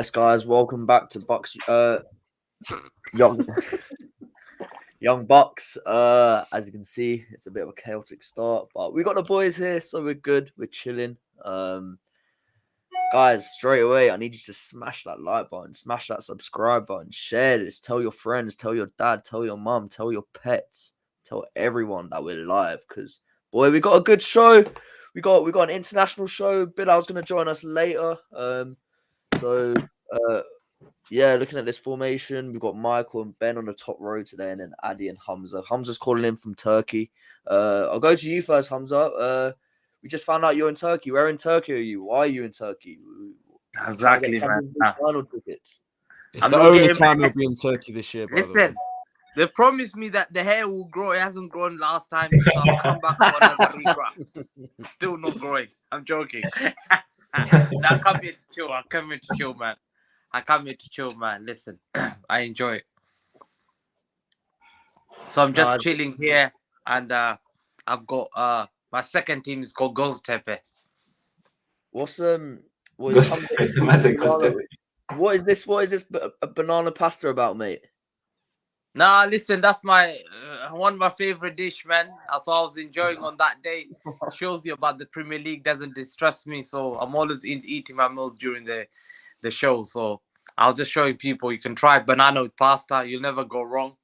Yes, guys, welcome back to Bucks. Young Bucks. As you can see, it's a bit of a chaotic start, but we got the boys here, so we're good. We're chilling. Guys, straight away, I need you to smash that like button, smash that subscribe button, share this, tell your friends, tell your dad, tell your mum, tell your pets, tell everyone that we're live. Because boy, we got a good show. We got an international show. Bilal's gonna join us later. Yeah, looking at this formation, we've got Michael and Ben on the top row today, and then Addy and Hamza. Hamza's calling in from Turkey. I'll go to you first, Hamza. We just found out you're in Turkey. Where in Turkey are you? Why are you in Turkey? Exactly, man. Final tickets. It's the only time we'll be in Turkey this year. Listen, they promised me that the hair will grow. It hasn't grown last time, so I'll come back for another regraph. Still not growing. I'm joking. I come here to chill. I come here to chill, man. Listen, I enjoy it. So I'm just chilling here, and I've got my second team is called Göztepe. What is this? What is this banana pasta about, mate? Nah, listen, that's my one of my favorite dish, man. That's what I was enjoying on that day. Shows you about the Premier League doesn't distress me, so I'm always eating my meals during the show. So I'll just show you people you can try banana with pasta. You'll never go wrong.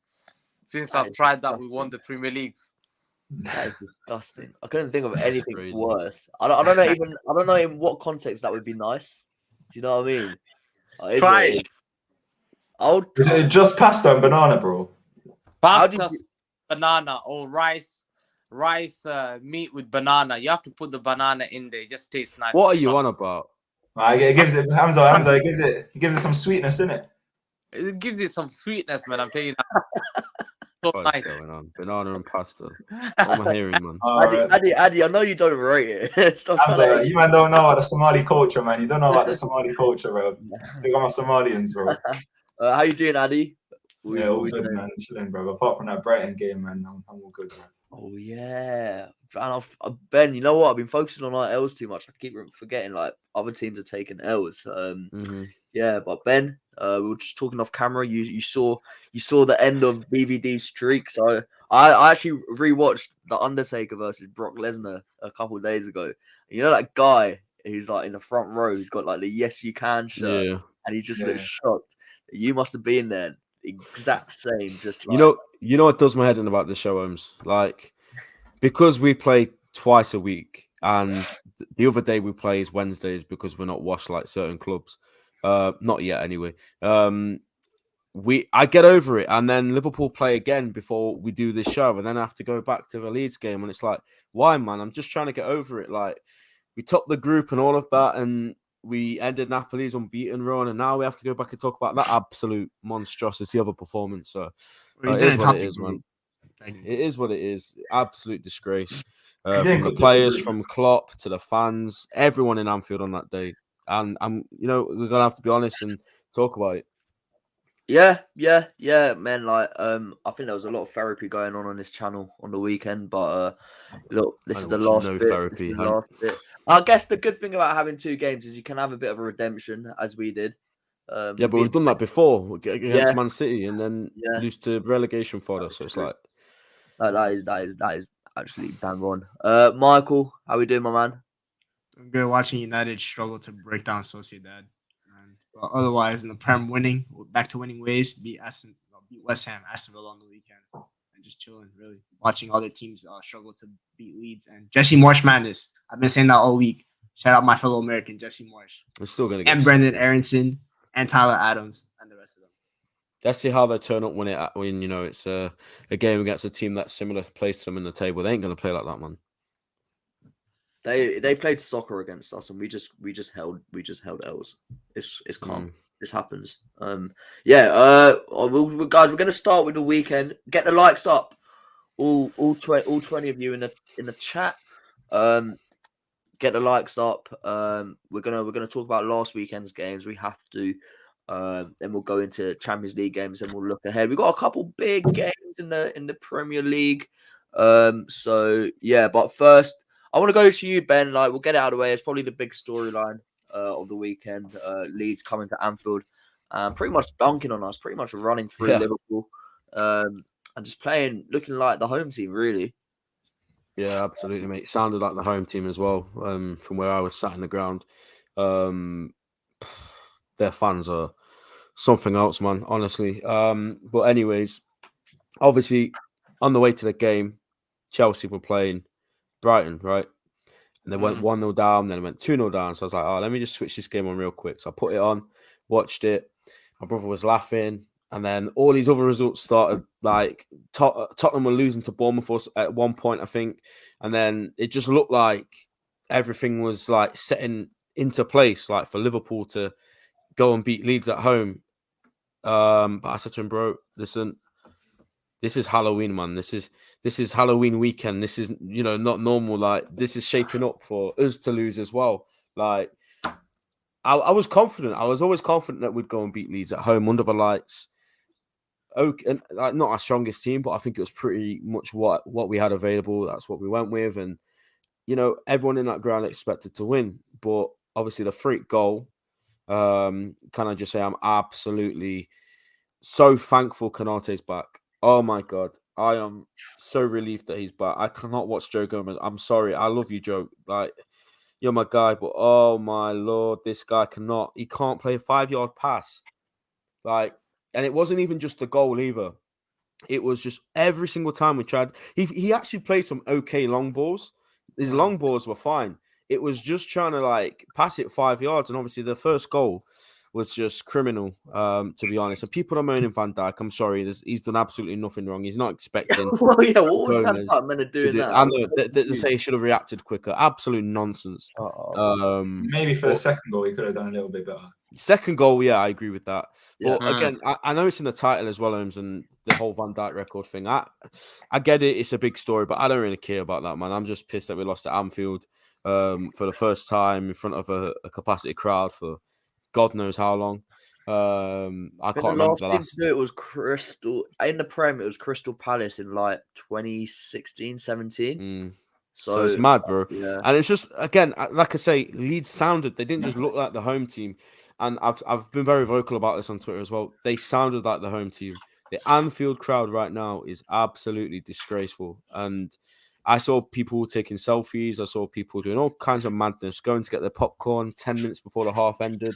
Since I've tried that, we won the Premier Leagues. That is disgusting. I couldn't think of anything worse. I don't know in what context that would be nice. Do you know what I mean? Try it. Is it just pasta and banana, bro? Pasta, banana, or rice, meat with banana. You have to put the banana in there. It just tastes nice. What are you on about? It gives it, Hamza. It gives it some sweetness, innit? It gives it some sweetness, man. I'm telling you. So What's nice. going on? Banana and pasta. What am I hearing, man? Addy, I know you don't rate it. Stop Hamza, you man don't know about the Somali culture, man. You don't know about the Somali culture, bro. Think I'm a Somalians, bro. How you doing, Addy? Yeah, all good, man. Chilling, bro. Apart from that Brighton game, man, I'm all good, man. Oh yeah, and Ben, you know what? I've been focusing on our L's too much. I keep forgetting like other teams are taking L's. Yeah, but Ben, we were just talking off camera. You saw the end of VVD's streak. So I actually rewatched The Undertaker versus Brock Lesnar a couple of days ago. And you know that guy who's like in the front row. He's got like the "Yes You Can" shirt, and he just looks shocked. You must have been there. Exact same. Just like... you know what does my head in about the show, Holmes? Like, because we play twice a week, and the other day we play is Wednesdays because we're not washed like certain clubs. Not yet, anyway. I get over it, and then Liverpool play again before we do this show, and then I have to go back to the Leeds game, and it's like, why, man? I'm just trying to get over it. Like, we topped the group and all of that, and we ended Napoli's unbeaten run, and now we have to go back and talk about that absolute monstrosity of a performance. So it is what it is, man. It is what it is. Absolute disgrace. From the players, from Klopp to the fans, everyone in Anfield on that day. And we're gonna have to be honest and talk about it. Yeah, man. Like, I think there was a lot of therapy going on this channel on the weekend. But look, this is the last bit. Therapy. I guess the good thing about having two games is you can have a bit of a redemption, as we did. But we've done that before against Man City, and then lose to relegation fodder. So it's like that is actually damn wrong. Michael, how we doing, my man? I'm good. Watching United struggle to break down Sociedad, but otherwise in the Prem back to winning ways. Beat West Ham, Aston Villa on the weekend, and just chilling. Really watching other teams struggle to beat Leeds and Jesse Marsh madness. I've been saying that all week. Shout out my fellow American Jesse Marsh. We're still gonna get and Brendan Aronson and Tyler Adams and the rest of them. Let's see how they turn up when it's a game against a team that's similar place to them in the table. They ain't gonna play like that, man. They played soccer against us, and we just held L's. It's calm. This happens. Guys, we're gonna start with the weekend. Get the likes up. All 20 of you in the chat. Get the likes up. We're gonna talk about last weekend's games. We have to. Then we'll go into Champions League games, and we'll look ahead. We've got a couple big games in the Premier League. But first, I want to go to you, Ben. Like, we'll get it out of the way. It's probably the big storyline. of the weekend. Leeds coming to Anfield, pretty much dunking on us, pretty much running through Liverpool, and just looking like the home team, really. Yeah, absolutely, mate. Sounded like the home team as well. From where I was sat in the ground, their fans are something else, man. Honestly. But anyways, obviously, on the way to the game, Chelsea were playing Brighton, right? And they went 1-0 down, then it went 2-0 down. So I was like, oh, let me just switch this game on real quick. So I put it on, watched it. My brother was laughing. And then all these other results started, like Tottenham were losing to Bournemouth at one point, I think. And then it just looked like everything was like setting into place, like for Liverpool to go and beat Leeds at home. But I said to him, bro, listen, this is Halloween, man. This is Halloween weekend. This is, not normal. Like, this is shaping up for us to lose as well. Like, I was confident. I was always confident that we'd go and beat Leeds at home under the lights. Okay, and like, not our strongest team, but I think it was pretty much what we had available. That's what we went with, and everyone in that ground expected to win. But obviously, the freak goal. Can I just say I'm absolutely so thankful Kanate's back. Oh my god, I am so relieved that he's back. I cannot watch Joe Gomez. I'm sorry, I love you, Joe. Like, you're my guy, but oh my lord, this guy he can't play a 5-yard pass. Like, and it wasn't even just the goal either. It was just every single time we tried. He actually played some okay long balls. His long balls were fine. It was just trying to like pass it 5 yards. And obviously the first goal was just criminal, to be honest. And people are moaning Van Dijk. I'm sorry. He's done absolutely nothing wrong. He's not expecting. Well, yeah, what was Van Dijk meant to do in that? I know. They say he should have reacted quicker. Absolute nonsense. Maybe for the second goal, he could have done a little bit better. Second goal, yeah, I agree with that. But again, I know it's in the title as well, Holmes, and the whole Van Dijk record thing. I get it. It's a big story, but I don't really care about that, man. I'm just pissed that we lost at Anfield for the first time in front of a capacity crowd for God knows how long. I can't remember the last. It was Crystal in the Prem. It was Crystal Palace in like 2016, 17. So it's mad, bro. Yeah. And it's just, again, like I say, Leeds sounded. They didn't just look like the home team. And I've been very vocal about this on Twitter as well. They sounded like the home team. The Anfield crowd right now is absolutely disgraceful. And I saw people taking selfies. I saw people doing all kinds of madness, going to get their popcorn 10 minutes before the half ended.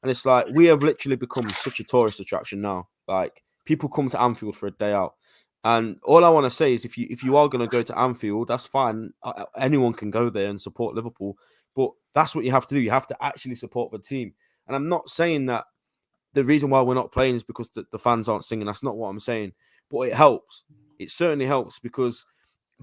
And it's like, we have literally become such a tourist attraction now. Like, people come to Anfield for a day out. And all I want to say is if you are going to go to Anfield, that's fine. Anyone can go there and support Liverpool. But that's what you have to do. You have to actually support the team. And I'm not saying that the reason why we're not playing is because the fans aren't singing. That's not what I'm saying. But it helps. It certainly helps because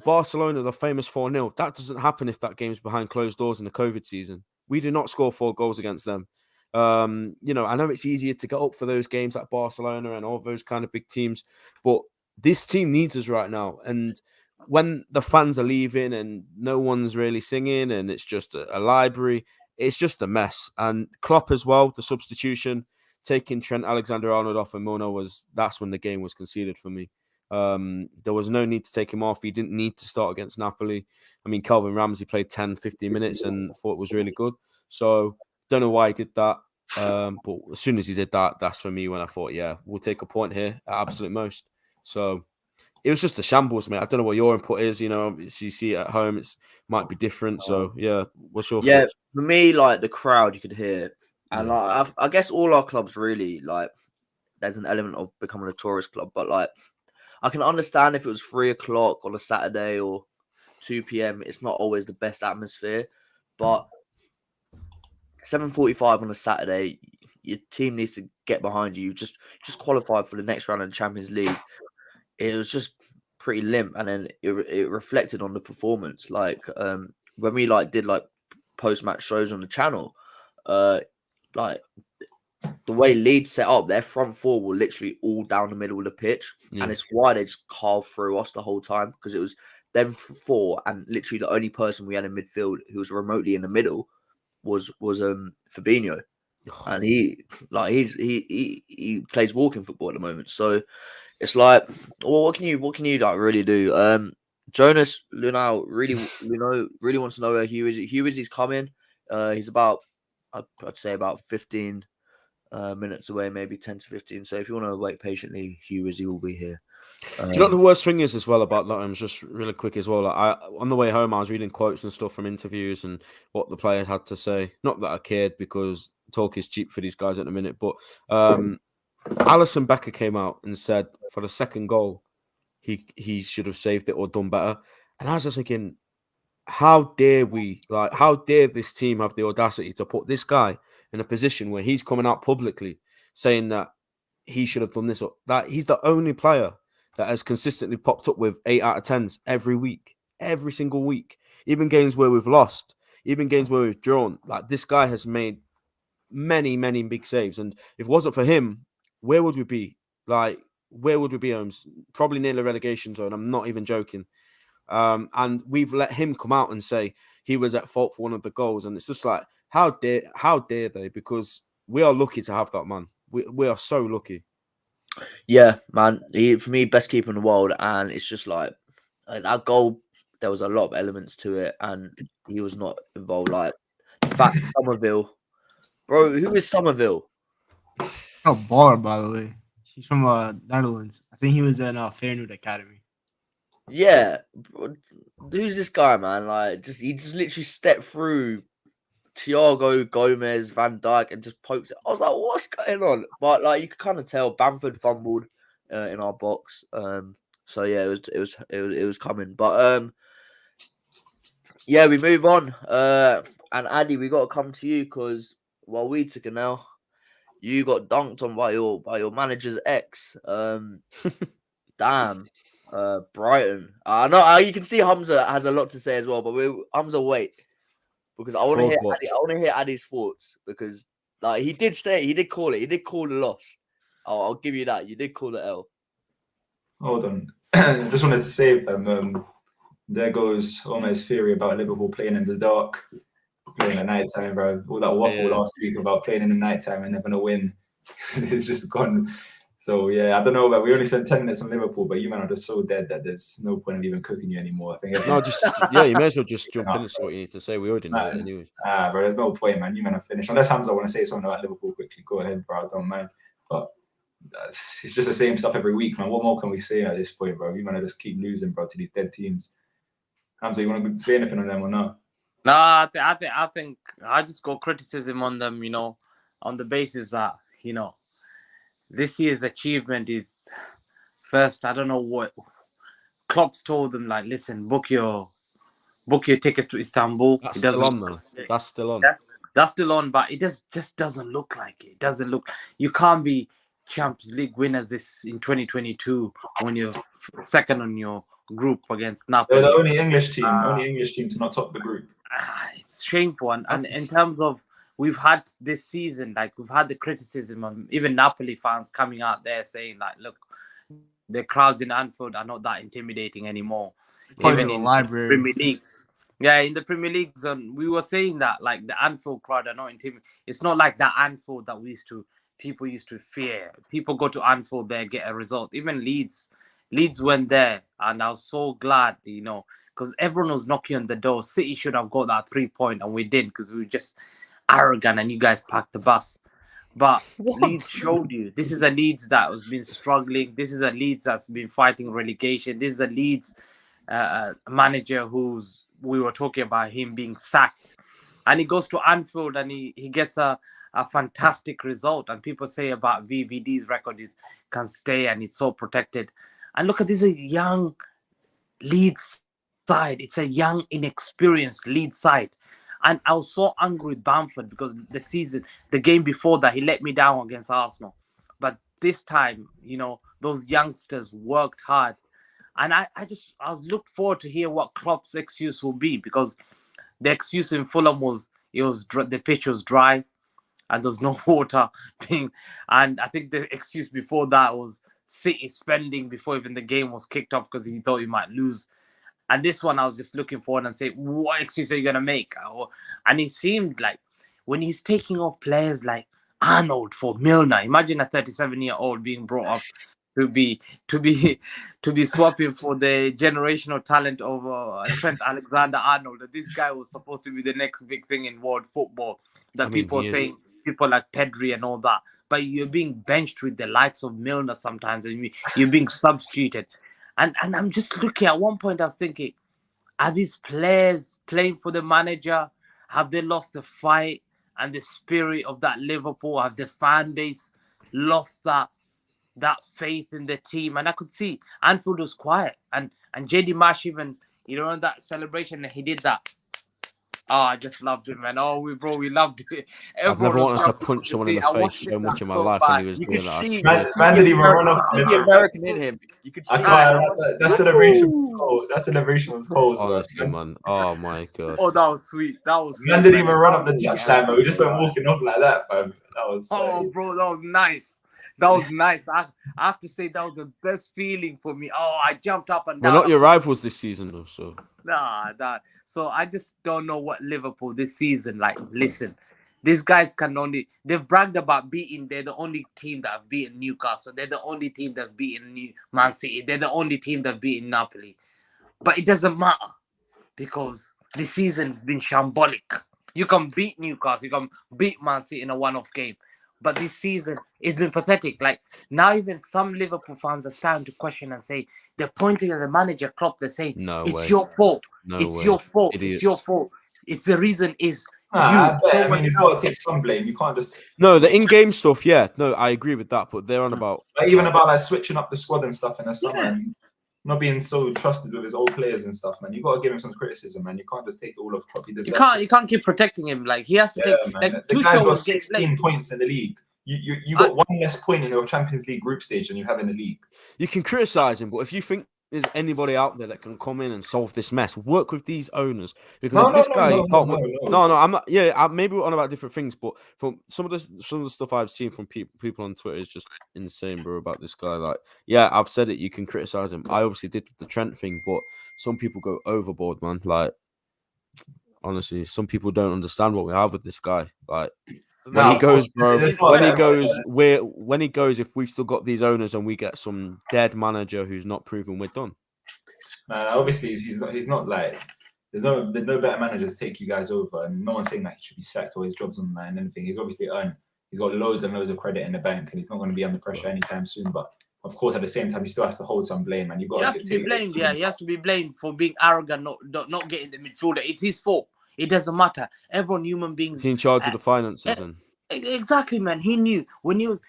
Barcelona, the famous 4-0, that doesn't happen if that game's behind closed doors in the COVID season. We do not score 4 goals against them. I know it's easier to get up for those games like Barcelona and all those kind of big teams. But this team needs us right now. And when the fans are leaving and no one's really singing and it's just a library, it's just a mess. And Klopp as well, the substitution, taking Trent Alexander-Arnold off and Mono, that's when the game was conceded for me. There was no need to take him off. He didn't need to start against Napoli. I mean, Calvin Ramsey played 10, 15 minutes and thought it was really good. So don't know why he did that. But as soon as he did that, that's for me when I thought, yeah, we'll take a point here at absolute most. So it was just a shambles, mate. I don't know what your input is. So you see it at home, it might be different. So yeah, what's your thoughts? For me, like the crowd, you could hear, and like, I guess all our clubs really like. There's an element of becoming a tourist club, but like I can understand if it was 3 o'clock on a Saturday or 2 p.m. It's not always the best atmosphere, but 7:45 on a Saturday, your team needs to get behind you. Just qualified for the next round of the Champions League. It was just pretty limp, and then it reflected on the performance. Like when we did post-match shows on the channel, like the way Leeds set up, their front four were literally all down the middle of the pitch, and it's why they just carved through us the whole time because it was them 4, and literally the only person we had in midfield who was remotely in the middle was Fabinho, and he plays walking football at the moment. So it's like, well, what can you like really do? Jonas Lunau really wants to know where Hugh is. Hugh is he's coming. He's about I'd say about 15 minutes away, maybe 10 to 15. So if you want to wait patiently, Hugh Izzy will be here. Do you know what the worst thing is as well about that? Just really quick as well. Like on the way home, I was reading quotes and stuff from interviews and what the players had to say. Not that I cared because talk is cheap for these guys at the minute. But Alisson Becker came out and said for the second goal, he should have saved it or done better. And I was just thinking, how dare we? Like, how dare this team have the audacity to put this guy in a position where he's coming out publicly saying that he should have done this or that? He's the only player that has consistently popped up with 8 out of 10s every week, every single week. Even games where we've lost, even games where we've drawn. Like, this guy has made many, many big saves. And if it wasn't for him, where would we be? Like, where would we be, Holmes? Probably near the relegation zone. I'm not even joking. And we've let him come out and say he was at fault for one of the goals. And it's just like, how dare they? Because we are lucky to have that man. We are so lucky. Yeah, man. For me, best keeper in the world, and it's just like that goal. There was a lot of elements to it, and he was not involved. Like the fact Somerville, bro. Who is Somerville? Oh, baller, by the way. He's from Netherlands. I think he was in Feyenoord Academy. Yeah, who's this guy, man? Like, he just literally stepped through Thiago, Gomez, Van Dijk, and just poked it. I was like, what's going on? But like, you could kind of tell Bamford fumbled in our box. So yeah, it was coming. But yeah, we move on. And Addy, we got to come to you because while we took a L, you got dunked on by your manager's ex. Damn. Brighton. I know you can see Hamza has a lot to say as well, but Hamza, wait. Because I want to hear Addy's thoughts because like he did call it. He did call the loss. I'll give you that. You did call the L. Hold on. I just wanted to say there goes Omar's theory about Liverpool playing in the dark, playing at night time, bro. All that waffle last week about playing in the night time and they're gonna win. It's just gone. So yeah, I don't know, but we only spent 10 minutes on Liverpool, but you man are just so dead that there's no point in even cooking you anymore. I think. You may as well just jump in and say what you need to say. We already know it anyway. Bro, there's no point, man. You man are finished. Unless Hamza want to say something about Liverpool quickly, go ahead, bro. I don't mind. But it's just the same stuff every week, man. What more can we say at this point, bro? You man just keep losing, bro, to these dead teams. Hamza, you want to say anything on them or not? No, I think I just got criticism on them, on the basis that, this year's achievement is first. I don't know what Klopp's told them. Like, listen, book your tickets to Istanbul. That's still on, though. That's still on. That's still on, but it just doesn't look like it. It doesn't look. You can't be Champions League winners in 2022 when you're second on your group against Napoli. They're the only English team to not top the group. It's shameful, and in terms of. We've had this season, we've had the criticism of even Napoli fans coming out there saying, look, the crowds in Anfield are not that intimidating anymore. Even in the Premier Leagues. Yeah, in the Premier Leagues, we were saying that, the Anfield crowd are not intimidating. It's not like that Anfield that people used to fear. People go to Anfield there, get a result. Even Leeds went there, and I was so glad, because everyone was knocking on the door. City should have got that 3-point, and we didn't, because we were just arrogant and you guys packed the bus. But Leeds showed you this is a Leeds that has been struggling. This is a Leeds that's been fighting relegation. This is a Leeds manager we were talking about him being sacked, and he goes to Anfield and he gets a fantastic result. And people say about VVD's record can stay and it's so protected. And look at this, a young Leeds side. It's a young, inexperienced Leeds side. And I was so angry with Bamford because the game before that, he let me down against Arsenal. But this time, those youngsters worked hard. And I was looked forward to hear what Klopp's excuse will be, because the excuse in Fulham was the pitch was dry and there's no water. And I think the excuse before that was City spending before even the game was kicked off because he thought he might lose. And this one, I was just looking forward and say, what excuse are you going to make? And it seemed like when he's taking off players like Arnold for Milner, imagine a 37-year-old being brought up to be swapping for the generational talent of Trent Alexander-Arnold. This guy was supposed to be the next big thing in world football. that people are saying, people like Pedri and all that. But you're being benched with the likes of Milner sometimes, and you're being substituted. And I'm just looking at one point, I was thinking, are these players playing for the manager? Have they lost the fight and the spirit of that Liverpool? Have the fan base lost that faith in the team? And I could see Anfield was quiet. And JD Marsh even, that celebration that he did that. Oh, I just loved it, man. Oh, we loved it. I've never wanted to punch someone in the face so much in my life when he was doing that. Man didn't even run off the American in him. You could see that celebration was cold. That celebration was cold. Honestly, man. Oh my god. Oh, that was sweet. Man didn't even run up the touchline, bro. We just went walking off like that, man. That was. Oh, bro, that was nice. That was nice. I have to say that was the best feeling for me. Oh, I jumped up and down. We're not your rivals this season, though. So So I just don't know what Liverpool this season. Like, listen, these guys they've bragged about they're the only team that have beaten Newcastle. They're the only team that have beaten Man City. They're the only team that have beaten Napoli. But it doesn't matter because this season's been shambolic. You can beat Newcastle, you can beat Man City in a one-off game. But this season, it's been pathetic. Like, now even some Liverpool fans are starting to question and say, they're pointing at the manager, Klopp, they're saying, your fault. Your fault. Idiots. It's your fault. It's the reason is you. I mean, you've got to take some blame. You can't just... No, the in-game stuff, yeah. No, I agree with that, but they're on about... even about, like, switching up the squad and stuff in the summer and not being so trusted with his old players and stuff, man. You got to give him some criticism, man. You can't just take it all of Klopp. You can't keep protecting him. Like, he has to take... Man. Like, the guy's got 16 points in the league. You got one less point in your Champions League group stage than you have in the league. You can criticize him, but if you think there's anybody out there that can come in and solve this mess, work with these owners. Because this guy... No, I'm not... Yeah, maybe we're on about different things, but from some of the stuff I've seen from people on Twitter is just insane, bro, about this guy. Like, yeah, I've said it, you can criticize him. I obviously did the Trent thing, but some people go overboard, man. Like, honestly, some people don't understand what we have with this guy. Like... When he goes, if we've still got these owners and we get some dead manager who's not proven, we're done. Obviously, he's not like there's no better managers to take you guys over, and no one's saying that he should be sacked or his job's on and anything. He's obviously earned. He's got loads and loads of credit in the bank, and he's not going to be under pressure anytime soon. But of course, at the same time, he still has to hold some blame, and he has to be blamed. Yeah, he has to be blamed for being arrogant, not getting the midfielder. It's his fault. It doesn't matter. Everyone, human beings. He's in charge of the finances, then. Exactly, man. He knew.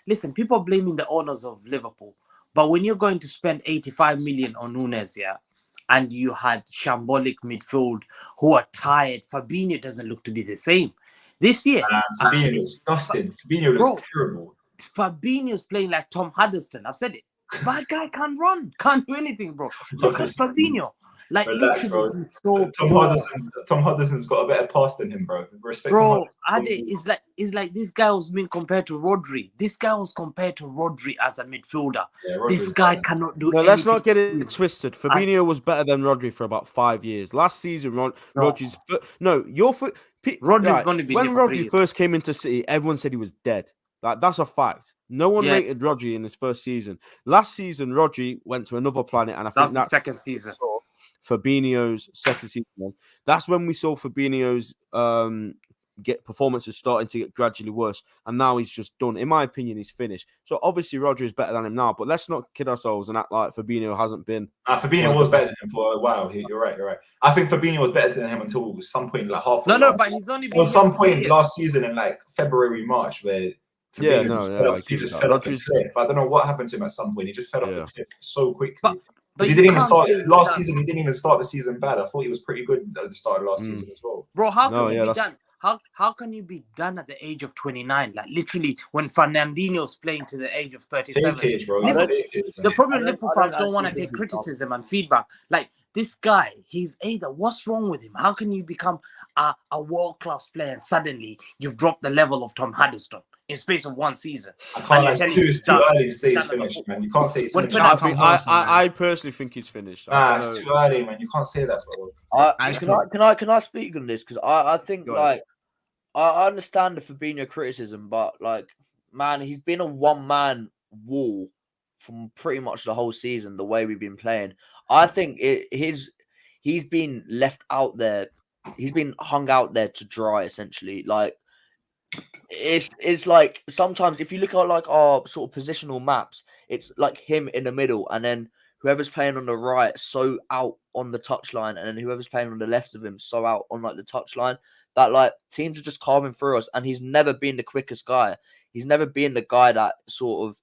Listen, people are blaming the owners of Liverpool, but when you're going to spend 85 million on Nunes, and you had shambolic midfield who are tired, Fabinho doesn't look to be the same this year. Fabinho looks dusted. Fabinho looks terrible. Fabinho's playing like Tom Huddleston. I've said it. That guy can't run, can't do anything, bro. Look at Fabinho. Like, literally, he's so Tom Huddleston's got a better pass than him, bro. Respect, bro. It's like this guy was being compared to Rodri. This guy was compared to Rodri as a midfielder. This guy cannot do anything. Let's not get it twisted. Fabinho was better than Rodri for about 5 years. Last season, Rodri's... No, Rodri's going to be when there for 3 Rodri years. First came into City, everyone said he was dead. Like, that's a fact. No one rated Rodri in his first season. Last season, Rodri went to another planet, and I think that's the second season. Fabinho's second season. That's when we saw Fabinho's get performances starting to get gradually worse, and now he's just done. In my opinion, he's finished. So obviously, Rodri is better than him now, but let's not kid ourselves and act like Fabinho hasn't been. Fabinho was better than him for a while. You're right. I think Fabinho was better than him until some point, like half. But he's only been some point last season in like February, March, where. He just fell off the cliff. I don't know what happened to him at some point. He just fell off the cliff so quickly. But he didn't even start last season. He didn't even start the season bad. I thought he was pretty good at the start of last season as well. Bro, how can you be done? How can you be done at the age of 29? Like, literally, when Fernandinho's playing to the age of 37. Age, bro. The problem Liverpool fans don't want to take criticism and feedback. Like, this guy, he's either, what's wrong with him? How can you become a world-class player and suddenly you've dropped the level of Tom Huddleston in space of one season? It's too early to say he's finished, man. You can't say he's finished. I personally think he's finished. It's too early, man. You can't say that, bro. Can I speak on this? Because I think, like, I understand the Fabinho criticism, but, like, man, he's been a one-man wall from pretty much the whole season, the way we've been playing. I think he's been left out there. He's been hung out there to dry, essentially. Like, it's like sometimes if you look at like our sort of positional maps, it's like him in the middle, and then whoever's playing on the right so out on the touchline, and then whoever's playing on the left of him so out on like the touchline, that like teams are just carving through us. And he's never been the quickest guy. He's never been the guy that sort of,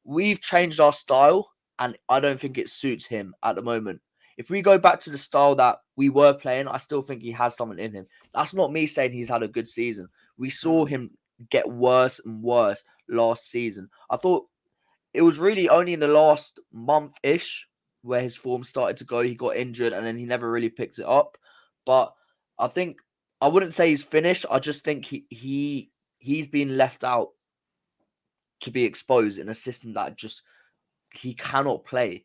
we've changed our style, and I don't think it suits him at the moment. If we go back to the style that we were playing, I still think he has something in him. That's not me saying he's had a good season. We saw him get worse and worse last season. I thought it was really only in the last month-ish where his form started to go. He got injured and then he never really picked it up. But I think, I wouldn't say he's finished. I just think he's been left out to be exposed in a system that just, he cannot play.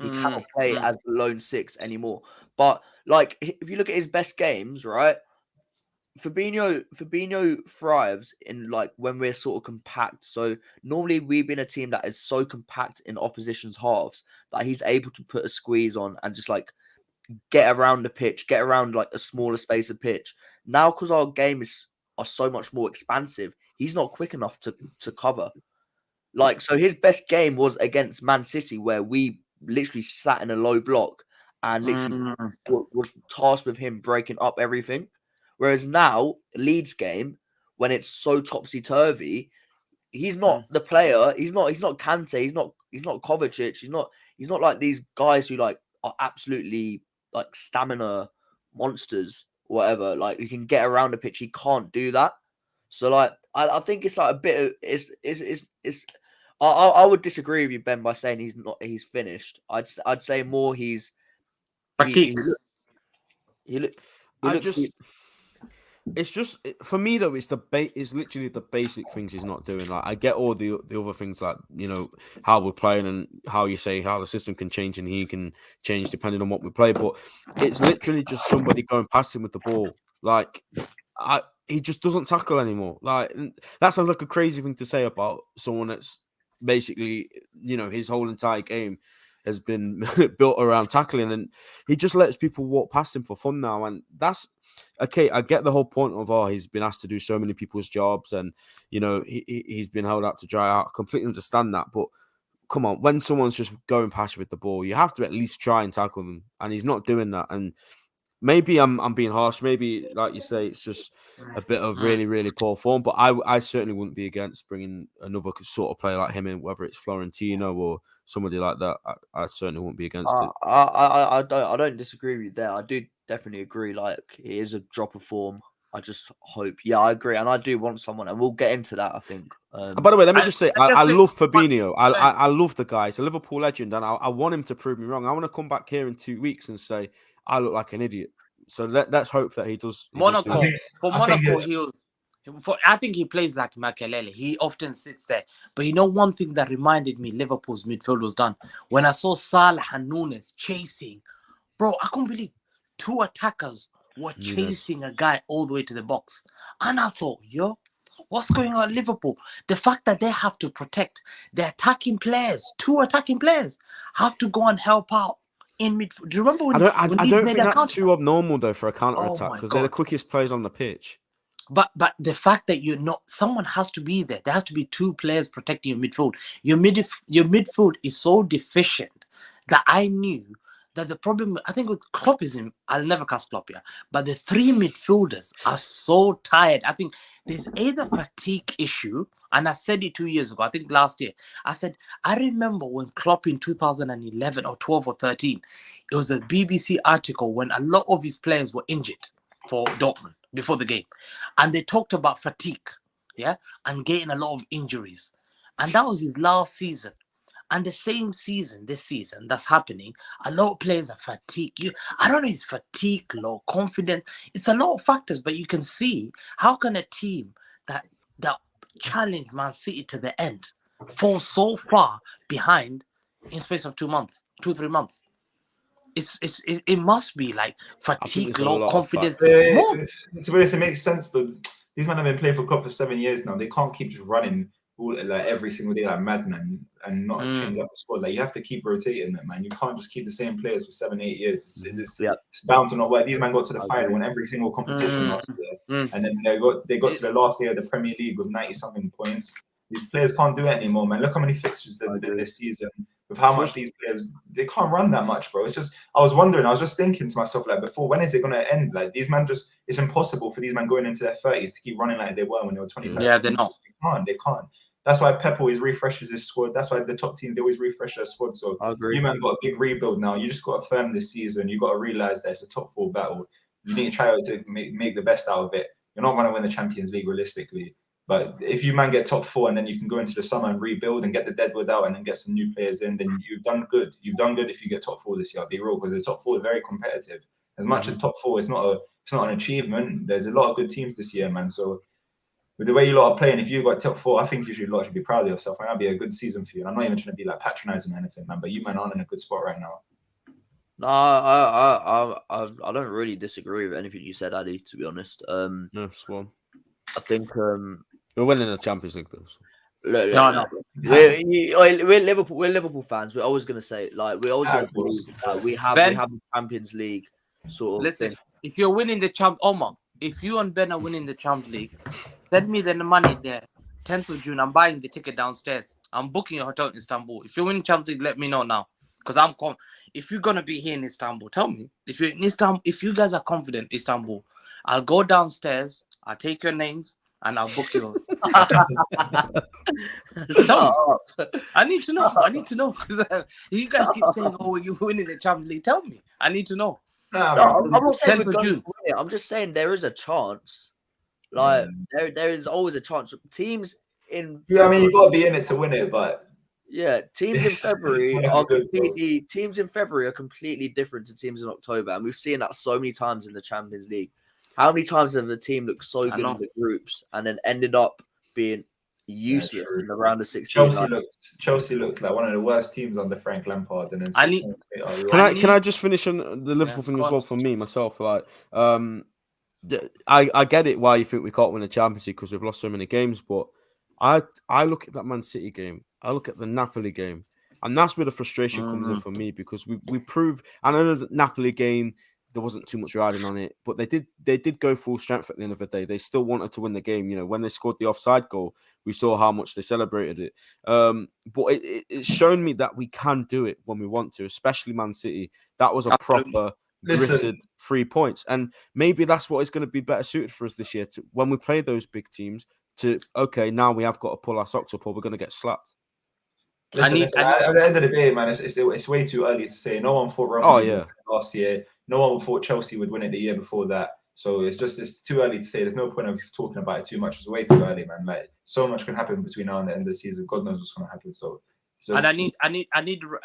He cannot play as the lone six anymore. But like, if you look at his best games, right? Fabinho thrives in like when we're sort of compact. So normally we've been a team that is so compact in opposition's halves that he's able to put a squeeze on and just like get around the pitch, get around like a smaller space of pitch. Now, because our game are so much more expansive, he's not quick enough to cover. Like, so his best game was against Man City, where we literally sat in a low block and literally was tasked with him breaking up everything. Whereas now, Leeds game, when it's so topsy-turvy, he's not the player. He's not Kante. He's not Kovacic. He's not like these guys who like are absolutely like stamina monsters or whatever. Like, you can get around the pitch. He can't do that. So like, I think it's like a bit of it's. I would disagree with you, Ben, by saying he's finished. I'd say more he's fatigue. It's just for me though. It's literally the basic things he's not doing. Like, I get all the other things, like, you know, how we're playing and how you say how the system can change and he can change depending on what we play. But it's literally just somebody going past him with the ball. Like, he just doesn't tackle anymore. Like, that sounds like a crazy thing to say about someone that's basically, you know, his whole entire game has been built around tackling, and he just lets people walk past him for fun now. And that's okay. I get the whole point of, he's been asked to do so many people's jobs, and, you know, he's been held out to dry. I completely understand that, but come on, when someone's just going past you with the ball, you have to at least try and tackle them, and he's not doing that. And maybe I'm being harsh. Maybe, like you say, it's just a bit of really, really poor form. But I certainly wouldn't be against bringing another sort of player like him in, whether it's Florentino or somebody like that. I certainly wouldn't be against it. I don't disagree with you there. I do definitely agree. Like, it is a drop of form. I just hope. Yeah, I agree, and I do want someone, and we'll get into that, I think. By the way, let me just say, I love Fabinho. I love the guy. He's a Liverpool legend, and I want him to prove me wrong. I want to come back here in 2 weeks and say I look like an idiot. So let's hope that he does. Monaco. I think he plays like Makelele. He often sits there. But you know, one thing that reminded me Liverpool's midfield was done when I saw Salah and Nunes chasing. Bro, I couldn't believe 2 attackers were chasing a guy all the way to the box. And I thought, what's going on at Liverpool? The fact that they have to protect the attacking players, 2 attacking players, have to go and help out in midfield. Do you remember when I don't think that's too abnormal though for a counter attack, because they're the quickest players on the pitch. But the fact that someone has to be there. There has to be 2 players protecting your midfield. Your midfield is so deficient that I knew that the problem, I think, with Klopp is I'll never cast Klopp here, but the 3 midfielders are so tired. I think there's either fatigue issue, and I said it 2 years ago, I think last year. I said, I remember when Klopp in 2011 or 12 or 13, it was a BBC article when a lot of his players were injured for Dortmund before the game. And they talked about fatigue, and getting a lot of injuries. And that was his last season. And the same season, this season, that's happening, a lot of players are fatigued. I don't know, it's fatigue, low confidence. It's a lot of factors, but you can see, how can a team that challenged Man City to the end fall so far behind in space of 2 months, 2-3 months? It must be like fatigue, low confidence. To be honest, it makes sense though. These men have been playing for Klopp for 7 years now. They can't keep just running like every single day like madman and not change up the squad. Like you have to keep rotating it, man. You can't just keep the same players for 7-8 years. It's bound to not work. These men got to the final, won every single competition last year, and then they got to the last day of the Premier League with 90-something points. These players can't do it anymore, man. Look how many fixtures they did this season. With how much these players, they can't run that much, bro. It's just, I was just thinking to myself, like, before, when is it going to end? Like, these men it's impossible for these men going into their 30s to keep running like they were when they were 25. Yeah, they're not. They can't. That's why Pep always refreshes his squad. That's why the top teams, they always refresh their squad. So you man got a big rebuild now. You just got to firm this season. You got to realize that it's a top 4 battle. You need to try to make the best out of it. You're not going to win the Champions League realistically. But if you man get top 4 and then you can go into the summer and rebuild and get the deadwood out and then get some new players in, then you've done good. You've done good if you get top 4 this year. I'll be real, because the top 4 is very competitive. As much as top 4, it's not an achievement. There's a lot of good teams this year, man. So with the way you lot are playing, if you got top 4, I think you should be proud of yourself. And that'll be a good season for you. And I'm not even trying to be like patronizing or anything, man. But you man aren't in a good spot right now. No, I don't really disagree with anything you said, Addy. To be honest, no, Swan. I think we're winning the Champions League though. So. No. We're Liverpool fans. We're always going to say, like, we're always going to believe that we have the Champions League sort of thing. If you're winning the Omar, if you and Ben are winning the Champions League, send me the money there. 10th of June, I'm buying the ticket downstairs. I'm booking a hotel in Istanbul. If you're winning Champions League, let me know now, because if you're gonna be here in Istanbul, tell me. If you're in Istanbul, if you guys are confident Istanbul, I'll go downstairs. I'll take your names. And I'll book you. I need to know because you guys keep saying, "Oh, you're winning the Champions League." Tell me. I need to know. I'm not saying we're going to win it. I'm just saying there is a chance. Like there is always a chance. Teams in I mean, you got to be in it to win it, but teams in February are completely different to teams in October, and we've seen that so many times in the Champions League. How many times have the team looked so good in the groups and then ended up being useless in the round of 16? Chelsea looked like one of the worst teams under Frank Lampard. And then can I just finish on the Liverpool thing as well for me myself? Like, I get it why you think we can't win the Champions League because we've lost so many games, but I look at that Man City game, I look at the Napoli game, and that's where the frustration comes in for me, because we prove. I know the Napoli game, there wasn't too much riding on it, but they did go full strength at the end of the day. They still wanted to win the game. You know, when they scored the offside goal, we saw how much they celebrated it. But it's shown me that we can do it when we want to, especially Man City. That was a proper gritted 3 points. And maybe that's what is going to be better suited for us this year, to when we play those big teams, now we have got to pull our socks up or we're going to get slapped. Listen, at the end of the day, man, it's way too early to say. No one thought Roma would win last year. No one thought Chelsea would win it the year before that. So it's too early to say. There's no point of talking about it too much. It's way too early, man. Like, so much can happen between now and the end of the season. God knows what's going to happen. So and I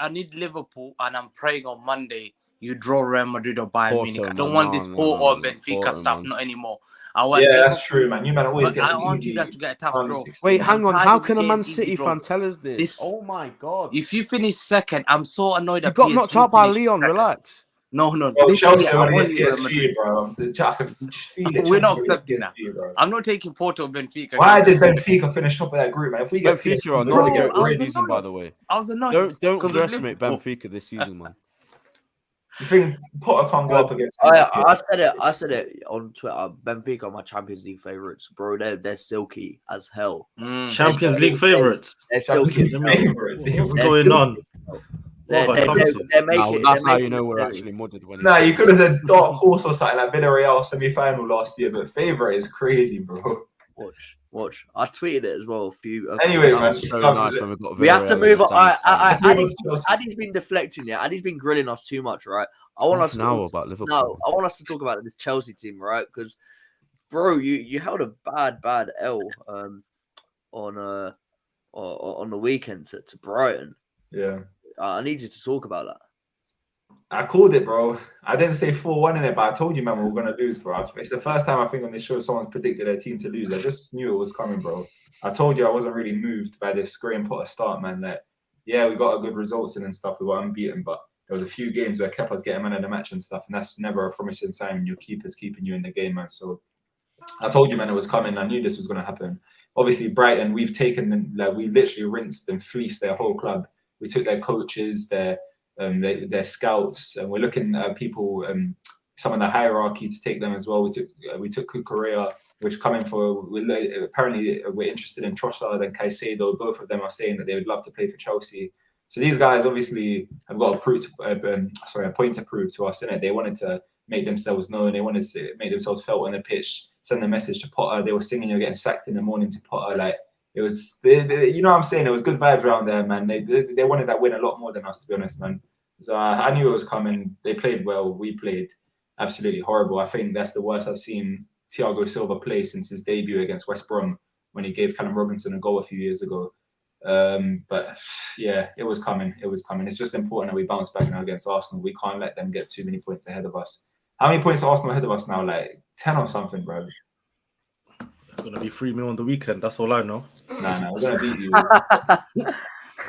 need Liverpool, and I'm praying on Monday you draw Real Madrid or Bayern Munich. I don't want this Porto or Benfica stuff, not anymore. That's true, man. You man always get. I want you guys to get a tough draw. Wait, hang on. How can a Man City fan tell us this? Oh my God! If you finish second, I'm so annoyed. You got knocked out by Leon. Second. Relax. No. Chelsea are going to get PSG, bro. We're not accepting that. I'm not taking Porto or Benfica. Why did Benfica finish top of that group, man? If we get Benfica on this season, by the way. I was annoyed. Don't underestimate Benfica this season, man. You think Potter can't go up against? I said it on Twitter. Benfica are my Champions League favourites, bro. They're silky as hell. Champions League favourites. They're silky favourites. What's going on? That's how you know we're actually mudded. You could have said dark horse or something like Villarreal semi-final last year, but favourite is crazy, bro. Watch. I tweeted it as well. Anyway, man, so nice when we have to move on. Addy's been deflecting, Addy's been grilling us too much, right? I want us to about Liverpool. No, I want us to talk about this Chelsea team, right? Because, bro, you held a bad L on the weekend to Brighton. Yeah. I need you to talk about that. I called it, bro. I didn't say 4-1 in it, but I told you, man, we were going to lose, bro. It's the first time I think on this show someone's predicted their team to lose. I just knew it was coming, bro. I told you I wasn't really moved by this Graham Potter start, man. Like, yeah, we got a good results in and stuff. We got unbeaten, but there was a few games where Kepa's getting man of the match and stuff, and that's never a promising time. And your keeper's keeping you in the game, man. So I told you, man, it was coming. I knew this was going to happen. Obviously, Brighton, we've taken, like, we literally rinsed and fleeced their whole club. We took their coaches, their scouts, and we're looking at people, some of the hierarchy to take them as well. We took Kukurea, which coming for, apparently we're interested in Trossard and Caicedo. Both of them are saying that they would love to play for Chelsea. So these guys obviously have got a point to prove to us, innit? They wanted to make themselves known. They wanted to make themselves felt on the pitch, send a message to Potter. They were singing "You're getting sacked in the morning" to Potter. Like, it was, you know what I'm saying? It was good vibes around there, man. They wanted that win a lot more than us, to be honest, man. So I knew it was coming. They played well. We played absolutely horrible. I think that's the worst I've seen Thiago Silva play since his debut against West Brom when he gave Callum Robinson a goal a few years ago. But yeah, it was coming. It was coming. It's just important that we bounce back now against Arsenal. We can't let them get too many points ahead of us. How many points are Arsenal ahead of us now? Like 10 or something, bro. It's gonna be 3-0 on the weekend. That's all I know. Nah, we're gonna beat you.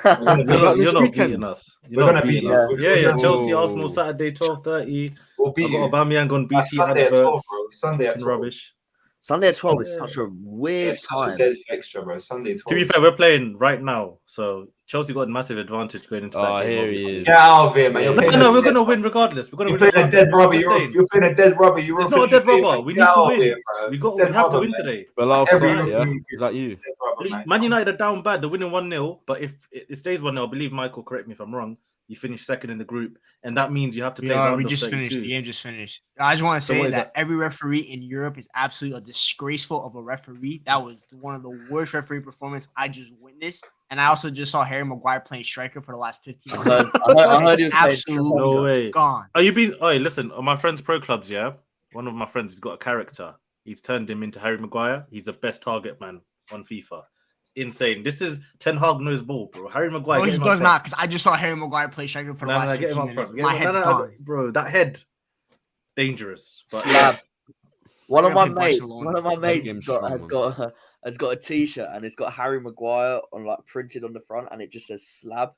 You're not beating us. We're gonna beat us. Yeah. Chelsea, Arsenal, Saturday 12:30. We'll beat you. I've got Aubameyang on BT. Sunday at 12, bro. Sunday at 12. Rubbish. Sunday at 12 is such a weird time. Extra, bro. Sunday 12. To be fair, we're playing right now, so Chelsea got a massive advantage going into that game. Here obviously. he is. Get out of here, man. No, we're gonna win regardless. We're gonna You're win. playing a dead rubber. You're playing a dead rubber. It's not a dead rubber. We need to win. We have to win today. BILAL, yeah? Is that you? Man United are down bad. They're winning 1-0, but if it stays 1-0, I believe Michael, correct me if I'm wrong, you finish second in the group, and that means you have to play. We just finished. The game just finished. I just want to say that every referee in Europe is absolutely disgraceful of a referee. That was one of the worst referee performances I just witnessed. And I also just saw Harry Maguire playing striker for the last 15 minutes. I heard he was absolutely no way. Gone. Are you been? Oh, listen, on my friend's pro clubs, yeah. One of my friends has got a character. He's turned him into Harry Maguire. He's the best target man on FIFA. Insane. This is Ten Hag knows ball, bro. Harry Maguire. No, he does not, because I just saw Harry Maguire play striker for the last 15 minutes. My head's gone. Bro, that head, dangerous. But slab. One of my mates has got a t-shirt and it's got Harry Maguire on, like, printed on the front, and it just says slab.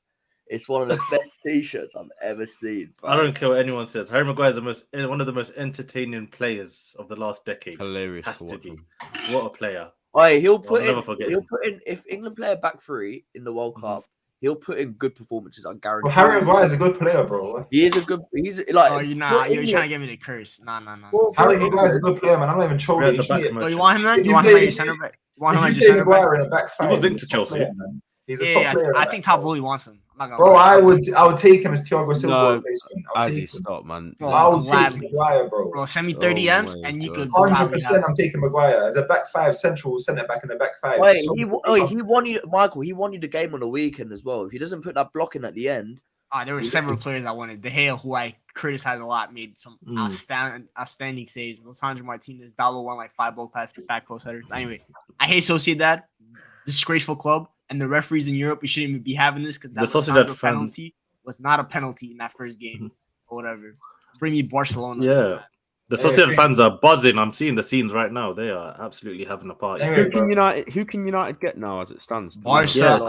It's one of the best t-shirts I've ever seen. Bro. I don't care what anyone says. Harry Maguire is one of the most entertaining players of the last decade. Hilarious. Has to be. What a player. He'll put in if England play a back three in the World Cup, he'll put in good performances. I guarantee. Well, Harry Maguire is a good player, bro. He is a good. He's like. Oh, you're trying to get me the curse. Nah. Harry Maguire is a good player, man. I'm not even trolling. You want him, man? You want him as your center back? You want him as your center back? In a back five, he was linked to Chelsea. Player, man. He's a top player. I think Top Bully wants him. Bro, I would take him as Thiago Silva replacement. I'll stop, man. I would take Maguire, bro. Bro, send me 30 M's and you could 100%. I'm taking Maguire as a back five, central centre back in the back five. Wait, he won you, Michael. He won you the game on the weekend as well. If he doesn't put that block in at the end, there were several players I wanted. De Gea, who I criticized a lot, made some outstanding saves. Lissandro Martinez, Dallo won like 5 ball pass back post headers. Anyway, I hate Sociedad, disgraceful club. And the referees in Europe, we shouldn't even be having this, because that penalty was not a penalty in that first game or whatever. Bring me Barcelona. Yeah. The Sociedad fans are buzzing. I'm seeing the scenes right now. They are absolutely having a party. Who can United get now as it stands? Barca, Ajax,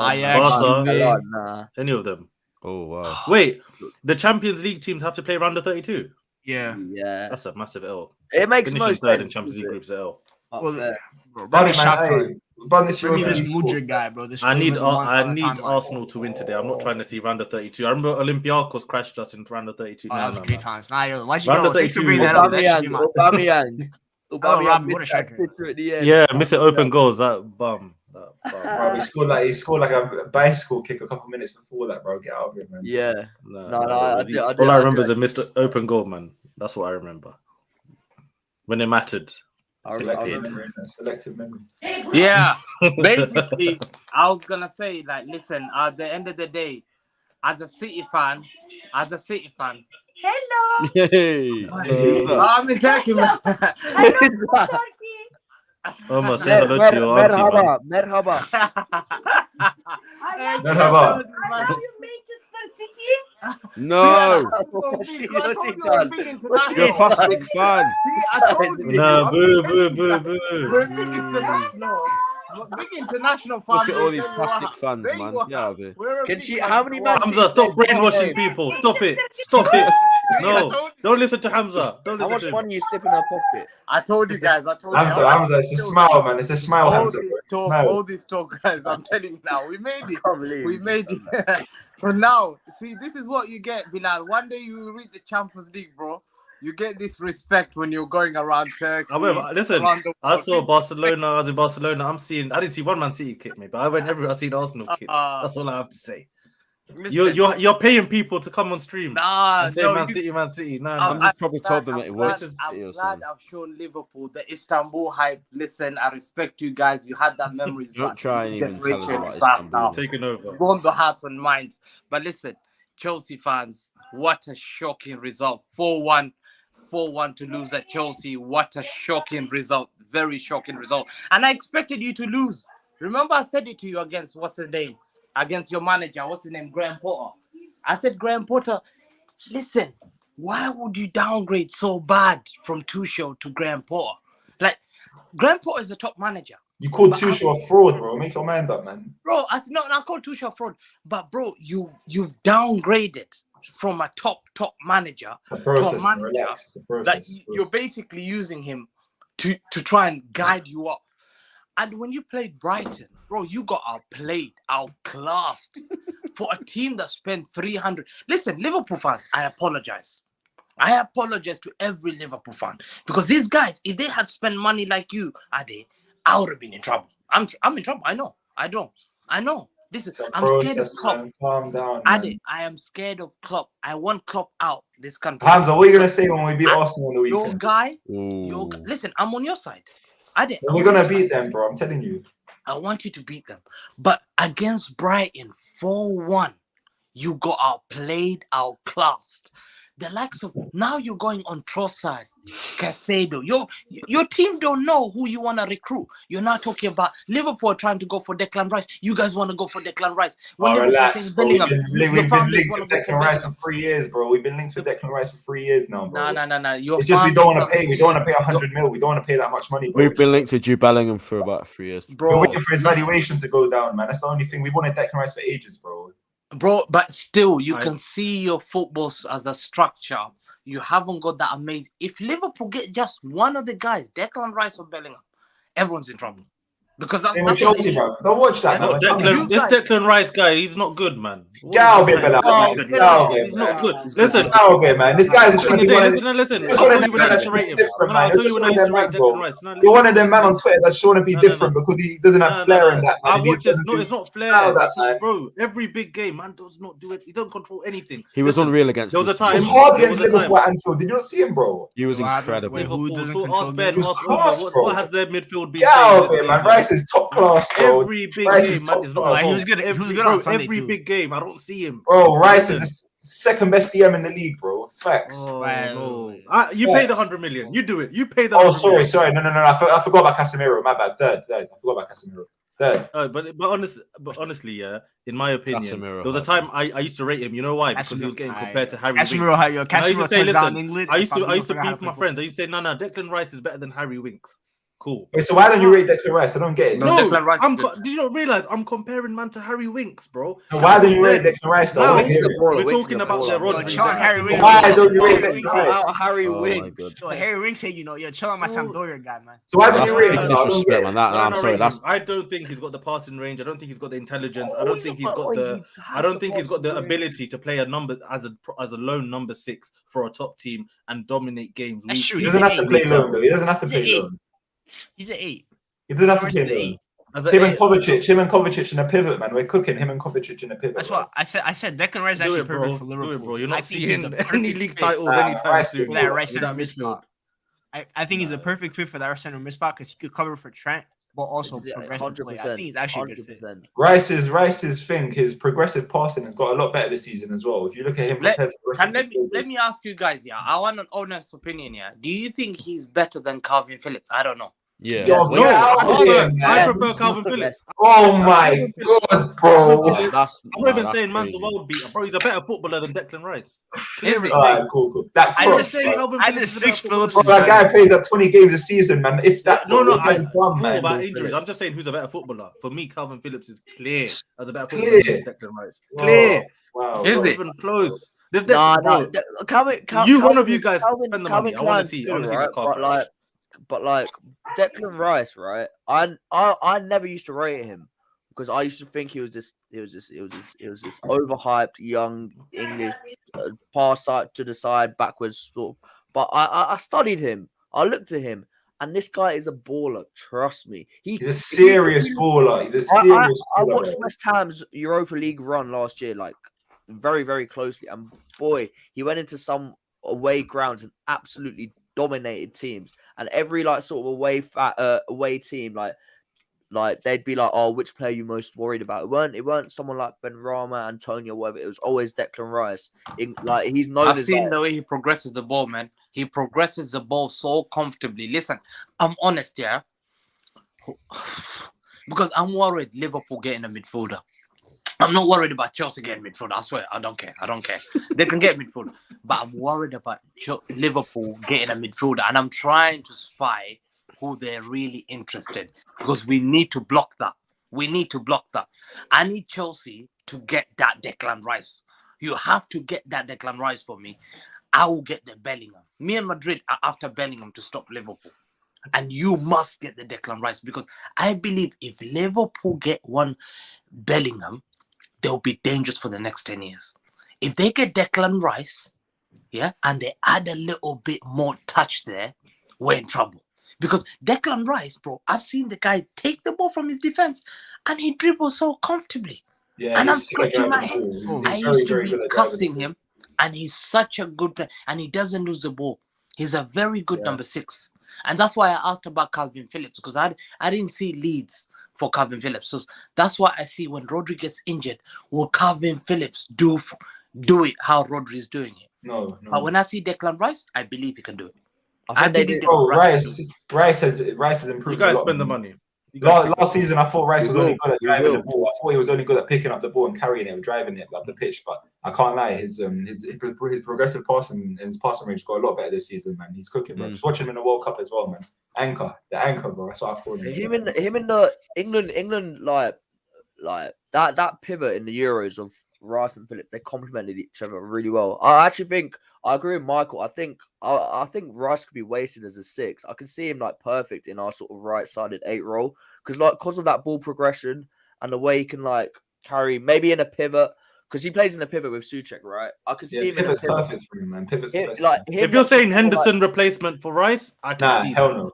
any of them. Oh, wow. Wait, the Champions League teams have to play round of 32? Yeah. That's a massive L. It makes no sense. Third in Champions League groups L. This Mudryk guy, bro. I need Arsenal to win today. I'm not trying to see round of 32. I remember Olympiacos crashed us in round of 32. That was great times. Why'd you round of 32? Bring that up? Aubameyang. What a striker. Yeah, miss it open goals. That bum. Bro, he scored like a bicycle kick a couple minutes before that, bro. Get out of it, man. Yeah. All I remember is a missed open goal, man. That's what I remember. When it mattered. Selective memory. Yeah, basically, I was gonna say, like, listen, at the end of the day, as a City fan. Hello. Hey. I'm in Turkey, man. Oh my, say hello to your auntie, man. Merhaba. Merhaba. Are you Manchester City? No. You're a plastic fan. See, I told you. No, boo. We're big international. Big international fan. Look at all these plastic fans, man. Yeah, Can she? How many men? Hamza, stop brainwashing people. Stop it. No, don't listen to Hamza. Don't How listen much to him. money you slip in her pocket? I told you guys. I told you. Hamza, it's a smile, man. It's a smile, All Hamza. this talk, Smile. all this talk, guys. I'm telling you now, we made it. Can't believe We you made just it. done But now, see, this is what you get, Bilal. One day you reach the Champions League, bro. You get this respect when you're going around Turkey. However, listen, around the I world. saw Barcelona. I was in Barcelona. I didn't see one Man City kick me, but I went everywhere. I seen Arsenal kicks. That's all I have to say. Listen, You're paying people to come on stream. nah, And say no, Man you- City, Man City. No, I'm no. just probably told them that it was. I'm glad I've shown Liverpool the Istanbul hype. Listen, I respect you guys. You had that memories. Don't back. try and even tell us Generation about disaster. Istanbul. Taking over. You've won the hearts and minds. But listen, Chelsea fans, what a shocking result. 4-1 to lose at Chelsea. What a shocking result. Very shocking result. And I expected you to lose. Remember, I said it to you against what's his name? Against your manager. What's his name? Graham Potter. I said, Graham Potter, listen, why would you downgrade so bad from Tuchel to Graham Potter? Like, Graham Potter is the top manager. You called Tuchel a fraud, bro. Make your mind up, man. Bro, I called Tuchel fraud. But, bro, you've downgraded from a top manager It's a process, to a bro. manager. Relax. It's a process. Like, It's a you're process. basically using him to try and guide you up. And when you played Brighton, bro, you got outclassed for a team that spent 300. Listen, Liverpool fans, I apologize. I apologize to every Liverpool fan because these guys, if they had spent money like you, Ade, I would have been in trouble. I'm in trouble. I know. This is. It's a I'm scared of process, Klopp. man. Calm down, man. Ade, I am scared of Klopp. I want Klopp out this country. Hamza, what are you gonna say when we beat Arsenal on the Your weekend? guy, Ooh. listen, I'm on your side. Ade, We're gonna beat them, bro. I'm telling you. I want you to beat them. But against Brighton, 4-1, you got outplayed, outclassed. The likes of now you're going on Trossard, Caicedo. Your team don't know who you want to recruit. You're not talking about Liverpool trying to go for Declan Rice. You guys want to go for Declan Rice. When Liverpool Relax, saying bro. We've Bellingham, been your linked families to wanna go Declan Rice for 3 years, bro. We've been linked to Declan Rice for 3 years now, bro. No. It's just we don't want to pay. We don't want to pay 100 mil. We don't want to pay that much money, bro. We've been linked to Jude Bellingham for about 3 years. We're Bro, waiting for his valuation to go down, man. That's the only thing. We wanted Declan Rice for ages, bro. but still, you can see your football as a structure. You haven't got that amazing. If Liverpool get just one of the guys, Declan Rice or Bellingham, everyone's in trouble. Because that's Same with what Chelsea, they bro. Don't watch that, No, man. this Declan Rice guy, he's not good, man. Get out of here, What is Bilal. this Get guy? out of here, He's man. not good. Listen, Get out of here, man. This guy's just trying to be one of listen. just I'll one tell of you them when I man used to that's rate him. different, I'll man. tell You're you just when I one of used to them rate man, bro. Declan Rice. You're one of them man on Twitter that just want to be different because he doesn't have flair in that. I and he watch it. doesn't No, do- it's not flair. Allow that, It's not- man. bro, every big game, man does not do it. He don't control anything. He was Listen, unreal against there was a us. time. It was hard there against was a time. Liverpool at Anfield. Did you not see him, bro? He was What happened? incredible. Wait, who Liverpool. doesn't So control ask Ben. games? Ask It was class, Rumours, bro. what has their midfield been Get saying out of this here, man. season? Rice is top class, bro. Every big Rice game, is man, top is not. class. He was good. He was good on Sunday, Every too. big game, I don't see him. Bro, Rice is Listen. the second best DM in the league, bro. Facts. Oh, Wow. no. You pay the Facts. 100 million. You do it. You pay the. Oh, 100 million. sorry. No. I forgot about Casemiro. My bad. Third. I forgot about Casemiro. Third. But honestly, yeah, in my opinion, Casemiro, there was a time I used to rate him. You know why? Because he was getting compared to Harry Winks. Casemiro, And I used Casemiro to say, touched down listen, England. I used to beef forgot how with my play friends. I used to say, no, Declan Rice is better than Harry Winks. Cool. Wait, so why don't you rate Declan Rice? I don't get it. No, No, Declan Rice is good. did you not realize I'm comparing man to Harry Winks, bro? So why don't you rate Declan Rice, though? I No, wanna hear it. we're talking about the Bro, Rodri. Sean Harry Winks. Why don't you rate Declan Harry Rice? Harry Oh, my Winks. God. So Harry Winks said, you're chilling my Sampdoria guy, man. So why don't That's you rate big him? I don't disrespect, get man. it. That, I'm sorry. That's I don't think he's got the passing range. I don't think he's got the intelligence. I don't think he's got the. I don't think he's got the ability to play a number as a lone number 6 for a top team and dominate games. That's true. He He's doesn't an have to eight. play lone, though. He doesn't have to He's an play eight. lone. He's an 8. He doesn't have to Rice play is an lone. 8. As Him and a- Kovacic in a pivot, man. We're cooking him and Kovacic in a pivot. That's what I said. I said Declan Rice is Do actually it, bro. perfect for Liverpool. Do it, bro. You're I not think he's seeing a any perfect league fit titles anytime Rice soon. for that right with center that mid midfield. spot. I think he's a perfect fit for that right center mid spot because he could cover for Trent, but also progressive play. I think he's actually a good fit. 100%. Rice's thing, his progressive passing has got a lot better this season as well. If you look at him compared to the rest And of the let fielders. me ask you guys, yeah. I want an honest opinion, yeah. Do you think he's better than Calvin Phillips? I don't know. yeah. Yo, No, get out of here, I man. prefer Calvin Phillips. Oh my god, bro. That's I'm not even that's saying man's a crazy. world beater, bro. He's a better footballer than Declan Rice. Is it? Alright, cool. That I cross, just saying say, Calvin I Phillips just is 6 about Phillips. bro, that guy plays at 20 games a season, man. If that, No, bro, I he has one, know man. about bro. injuries. I'm just saying who's a better footballer. For me, Calvin Phillips is clear as a better Clear. footballer than Declan Rice. Wow. Clear. Wow. Is Not it? even close. This Nah, bro, one of you guys spend the money. I want to see. I want to see this car crash. But Declan Rice, right? I never used to rate him because I used to think he was this overhyped young English pass side to the side backwards sort of. But I studied him. I looked at him, and this guy is a baller. Trust me, he's a serious baller. He's a serious. I watched West Ham's Europa League run last year, like very, very closely, and boy, he went into some away grounds and absolutely dominated teams, and every like sort of away team, like they'd be like, oh, which player are you most worried about? It weren't someone like Benrahma, Antonio, whatever. It was always Declan Rice. He's known. I've seen the way he progresses the ball, man. He progresses the ball so comfortably. Listen, I'm honest, yeah, because I'm worried Liverpool getting a midfielder. I'm not worried about Chelsea getting midfielder. I swear, I don't care. They can get midfielder, but I'm worried about Liverpool getting a midfielder, and I'm trying to spy who they're really interested, because we need to block that. I need Chelsea to get that Declan Rice. You have to get that Declan Rice for me. I will get the Bellingham. Me and Madrid are after Bellingham to stop Liverpool. And you must get the Declan Rice, because I believe if Liverpool get one Bellingham, they'll be dangerous for the next 10 years. If they get Declan Rice, yeah, and they add a little bit more touch there, we're in trouble. Because Declan Rice, bro, I've seen the guy take the ball from his defense and he dribbles so comfortably. Yeah, and I'm scratching my head. I used to be cussing him, and he's such a good player, and he doesn't lose the ball. He's a very good number 6. And that's why I asked about Calvin Phillips, because I didn't see Leeds for Calvin Phillips. So that's why I see when Rodri gets injured, will Calvin Phillips do it how Rodri is doing it? No. But when I see Declan Rice, I believe he can do it. Rice has improved. You guys spend the money. Last season, I thought Rice was only good at driving the ball. I thought he was only good at picking up the ball and carrying it and driving it up the pitch. But I can't lie, his progressive passing and his passing range got a lot better this season, man. He's cooking, bro. Just watch him in the World Cup as well, man. The anchor, bro. That's what I call him. Him in the England, like that pivot in the Euros of Rice and Phillips, they complemented each other really well. I actually think I agree with Michael. I think Rice could be wasted as a 6. I can see him like perfect in our sort of right-sided 8 role, because of that ball progression and the way he can like carry maybe in a pivot, because he plays in a pivot with Souček, right? I could see him. Pivot's perfect for him, man. Pivot's if you're saying Henderson replacement for Rice, I can see hell that. No.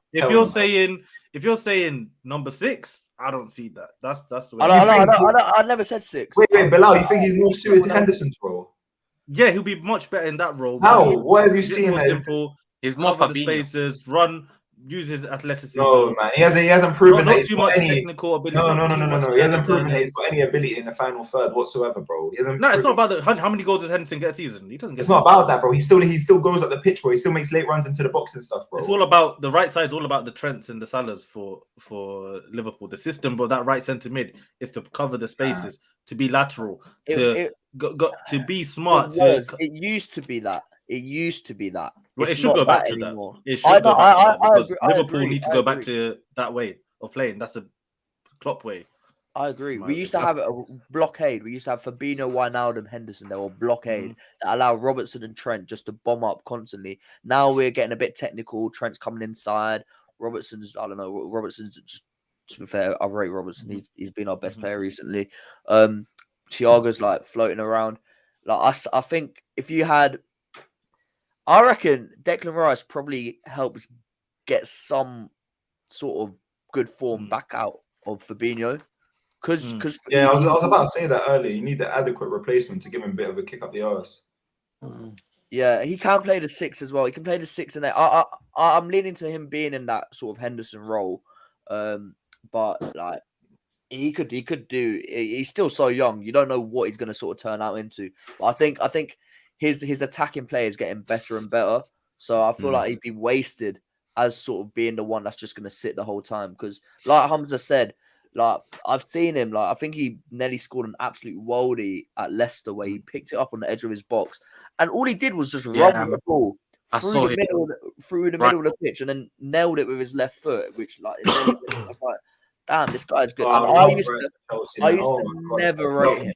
If you're saying number 6, I don't see that. That's the way. I never said 6. Wait, Bilal, you think he's more suited to Henderson's role? Yeah, he'll be much better in that role. How? What have you seen? More simple. He's more for the spaces, run, use his athleticism. No, man, he hasn't proven that he's too got much any technical ability. No. He hasn't proven that he's got any ability in the final third whatsoever, bro. It's not about how many goals does Henderson get a season. He doesn't get. It's not about that, bro. He still goes up the pitch, bro. He still makes late runs into the box and stuff, bro. It's all about the right side. It's all about the Trents and the Salahs for Liverpool. The system, but that right centre mid is to cover the spaces, to be lateral, to be smart. It used to be that. Well, it should go back to that. It should go back to that, because Liverpool need to go back to that way of playing. That's a Klopp way. I agree. We used to have a blockade. We used to have Fabinho, Wijnaldum, Henderson. They were blockade that allow Robertson and Trent just to bomb up constantly. Now we're getting a bit technical. Trent's coming inside. Robertson's just, to be fair, I rate Robertson. He's been our best player recently. Thiago's like floating around. Like I think if you had, I reckon Declan Rice probably helps get some sort of good form back out of Fabinho. Because I was about to say that earlier. You need the adequate replacement to give him a bit of a kick up the arse. Yeah, he can play the 6 as well. He can play the 6 and 8. I'm leaning to him being in that sort of Henderson role. But like he could do. He's still so young. You don't know what he's going to sort of turn out into. But I think his attacking play is getting better and better. So I feel like he'd be wasted as sort of being the one that's just going to sit the whole time. Because like Hamza said, like I've seen him. Like I think he nearly scored an absolute worldie at Leicester where he picked it up on the edge of his box, and all he did was just run with the ball through the middle of the pitch, and then nailed it with his left foot. Which like, I was like, damn, this guy's good. I used to never rate him.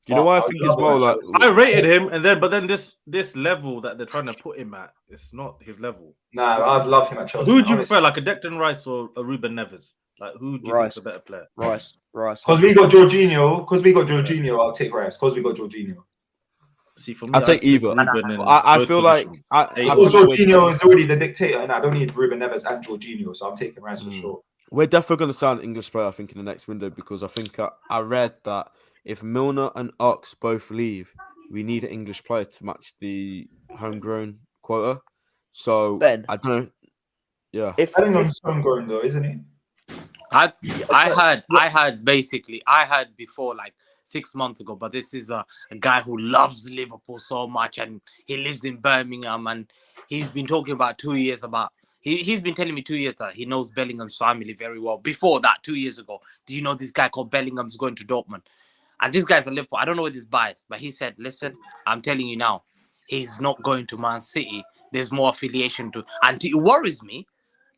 Do you know why I think as well? Like, I rated him, but then this level that they're trying to put him at, it's not his level. Nah, I'd love him at Chelsea. Who do you prefer, like a Declan Rice or a Ruben Neves? Like, who do you think is a better player? Rice. Because we got Jorginho. I'll take Rice. Because we got Jorginho. See, for me, I'll take either. I feel like Jorginho is already the dictator, and I don't need Ruben Neves and Jorginho, so I'm taking Rice for sure. We're definitely going to sign an English player, I think, in the next window, because I think I read that if Milner and Ox both leave, we need an English player to match the homegrown quota. So Ben, I don't know. Yeah, Bellingham's homegrown though, isn't he? I heard before, like 6 months ago, but this is a guy who loves Liverpool so much, and he lives in Birmingham, and he's been talking about 2 years about. He's been telling me 2 years that he knows Bellingham's family very well. Before that, 2 years ago, do you know this guy called Bellingham's going to Dortmund? And this guy's a Liverpool. I don't know what his bias, but he said, listen, I'm telling you now, he's not going to Man City. There's more affiliation to. And it worries me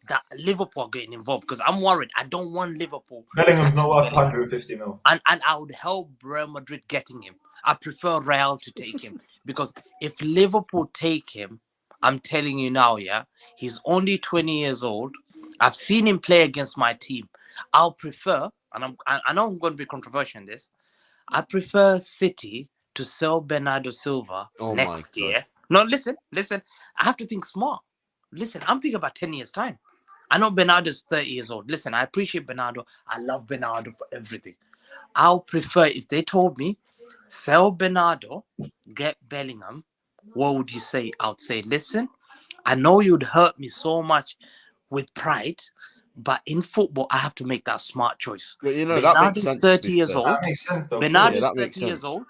that Liverpool are getting involved, because I'm worried. I don't want Liverpool. Bellingham's not worth 150 mil. And I would help Real Madrid getting him. I prefer Real to take him, because if Liverpool take him, I'm telling you now, yeah, he's only 20 years old. I've seen him play against my team. I'll prefer, and I know I'm going to be controversial in this, I prefer City to sell Bernardo Silva next year. No, listen. I have to think smart. Listen, I'm thinking about 10 years' time. I know Bernardo's 30 years old. Listen, I appreciate Bernardo. I love Bernardo for everything. I'll prefer, if they told me, sell Bernardo, get Bellingham, what would you say? I would say, listen, I know you'd hurt me so much with pride, but in football, I have to make that smart choice. But, you know, Bernardo's 30 years old. That makes sense, though. Bernardo's 30 years old,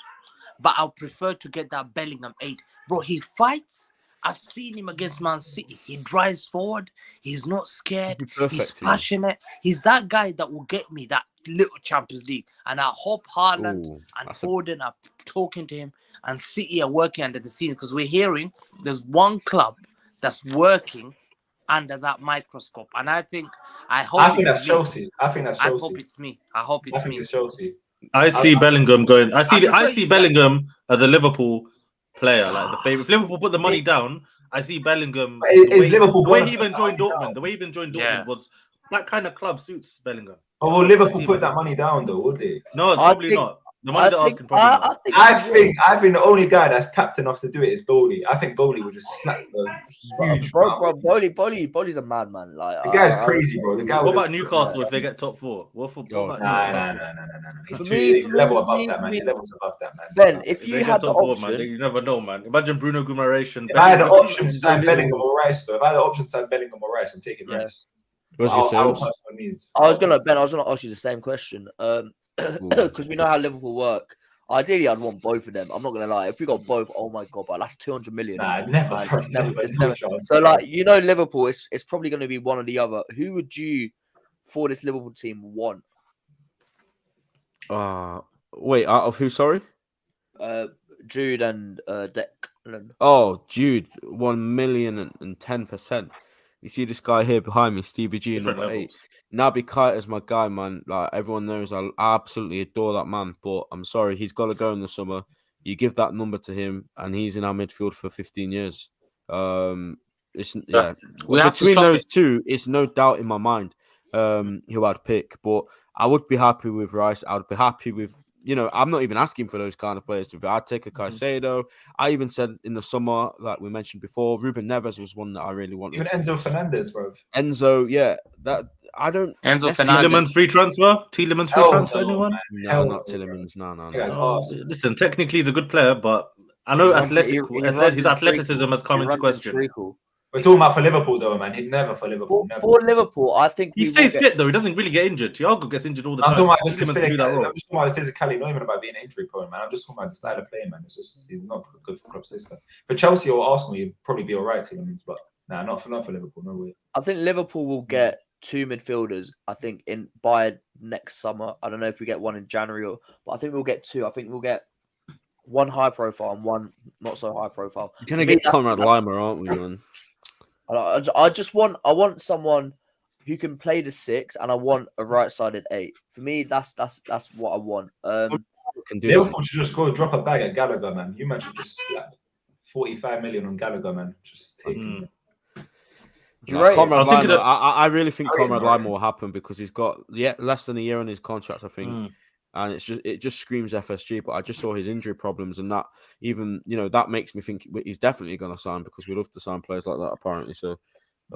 but I'll prefer to get that Bellingham 8. Bro, he fights. I've seen him against Man City. He drives forward. He's not scared. He's passionate. He's that guy that will get me that little Champions League. And I hope Haaland and Foden are talking to him, and City are working under the scenes, because we're hearing there's one club that's working under that microscope. And I think that's Chelsea. I hope it's me. It's Chelsea. I see Bellingham going. I see Bellingham as a Liverpool player, like the favorite. If Liverpool put the money down, I see Bellingham. The way he even joined Dortmund, was that kind of club suits Bellingham. Oh, well, Liverpool put that money down though, would they? No, probably not. The money they're asking, probably not. I think the only guy that's tapped enough to do it is Bowley. I think Bowley would just slap the huge. Bro, Bowley's a madman. Like, the guy's crazy, bro. The guy. What about Newcastle if they get top 4? What about Newcastle? No. He's a level above that, man. He's levels above that, man. Ben, if you had the option, 4, man, you never know, man. Imagine Bruno Guimaraes. If I had the option to sign Bellingham or Rice, I'm taking Rice. I was gonna ask you the same question. Because we know how Liverpool work. Ideally, I'd want both of them. I'm not gonna lie. If we got both, oh my god, but that's 200 million. Nah, never. So, like, you know, Liverpool, it's probably gonna be one or the other. Who would you, for this Liverpool team, want? Wait, out of who? Sorry. Jude and Declan. Oh, Jude, 1,010%. You see this guy here behind me, Stevie G, number 8. Naby Keita's my guy, man. Like, everyone knows, I absolutely adore that man. But I'm sorry, he's got to go in the summer. You give that number to him, and he's in our midfield for 15 years. Between those two, it's no doubt in my mind who I'd pick. But I would be happy with Rice. I would be happy with, you know, I'm not even asking for those kind of players. I'd take a Caicedo. I even said in the summer, like we mentioned before, Ruben Neves was one that I really wanted. Even Enzo Fernandez, bro. Enzo, yeah. That I don't. Enzo Fernandez. Tielemans free transfer? Transfer, anyone? No, not Tielemans. No. Listen, technically he's a good player, but I know his athleticism has come into question. We're talking about for Liverpool, though, man. He'd never for Liverpool. For Liverpool, I think he stays fit, though. He doesn't really get injured. Thiago gets injured all the time. I'm talking about the physicality, not even about being injury prone, man. I'm just talking about the style of playing, man. It's just he's not good for club system. For Chelsea or Arsenal, he'd probably be all right, but not for Liverpool. No way. I think Liverpool will get 2 midfielders. I think by next summer. I don't know if we get one in January, but I think we'll get 2. I think we'll get one high profile and one not so high profile. You're gonna get Conrad Lima, aren't we, man? I want someone who can play the 6, and I want a right-sided 8. For me, that's what I want. can do Liverpool should just go drop a bag at Gallagher, man. You man should just slap 45 million on Gallagher, man. Just take him. I really think Conrad Lima will happen because he's got less than a year on his contract, I think. And it just screams FSG. But I just saw his injury problems, and that even that makes me think he's definitely going to sign because we love to sign players like that apparently. So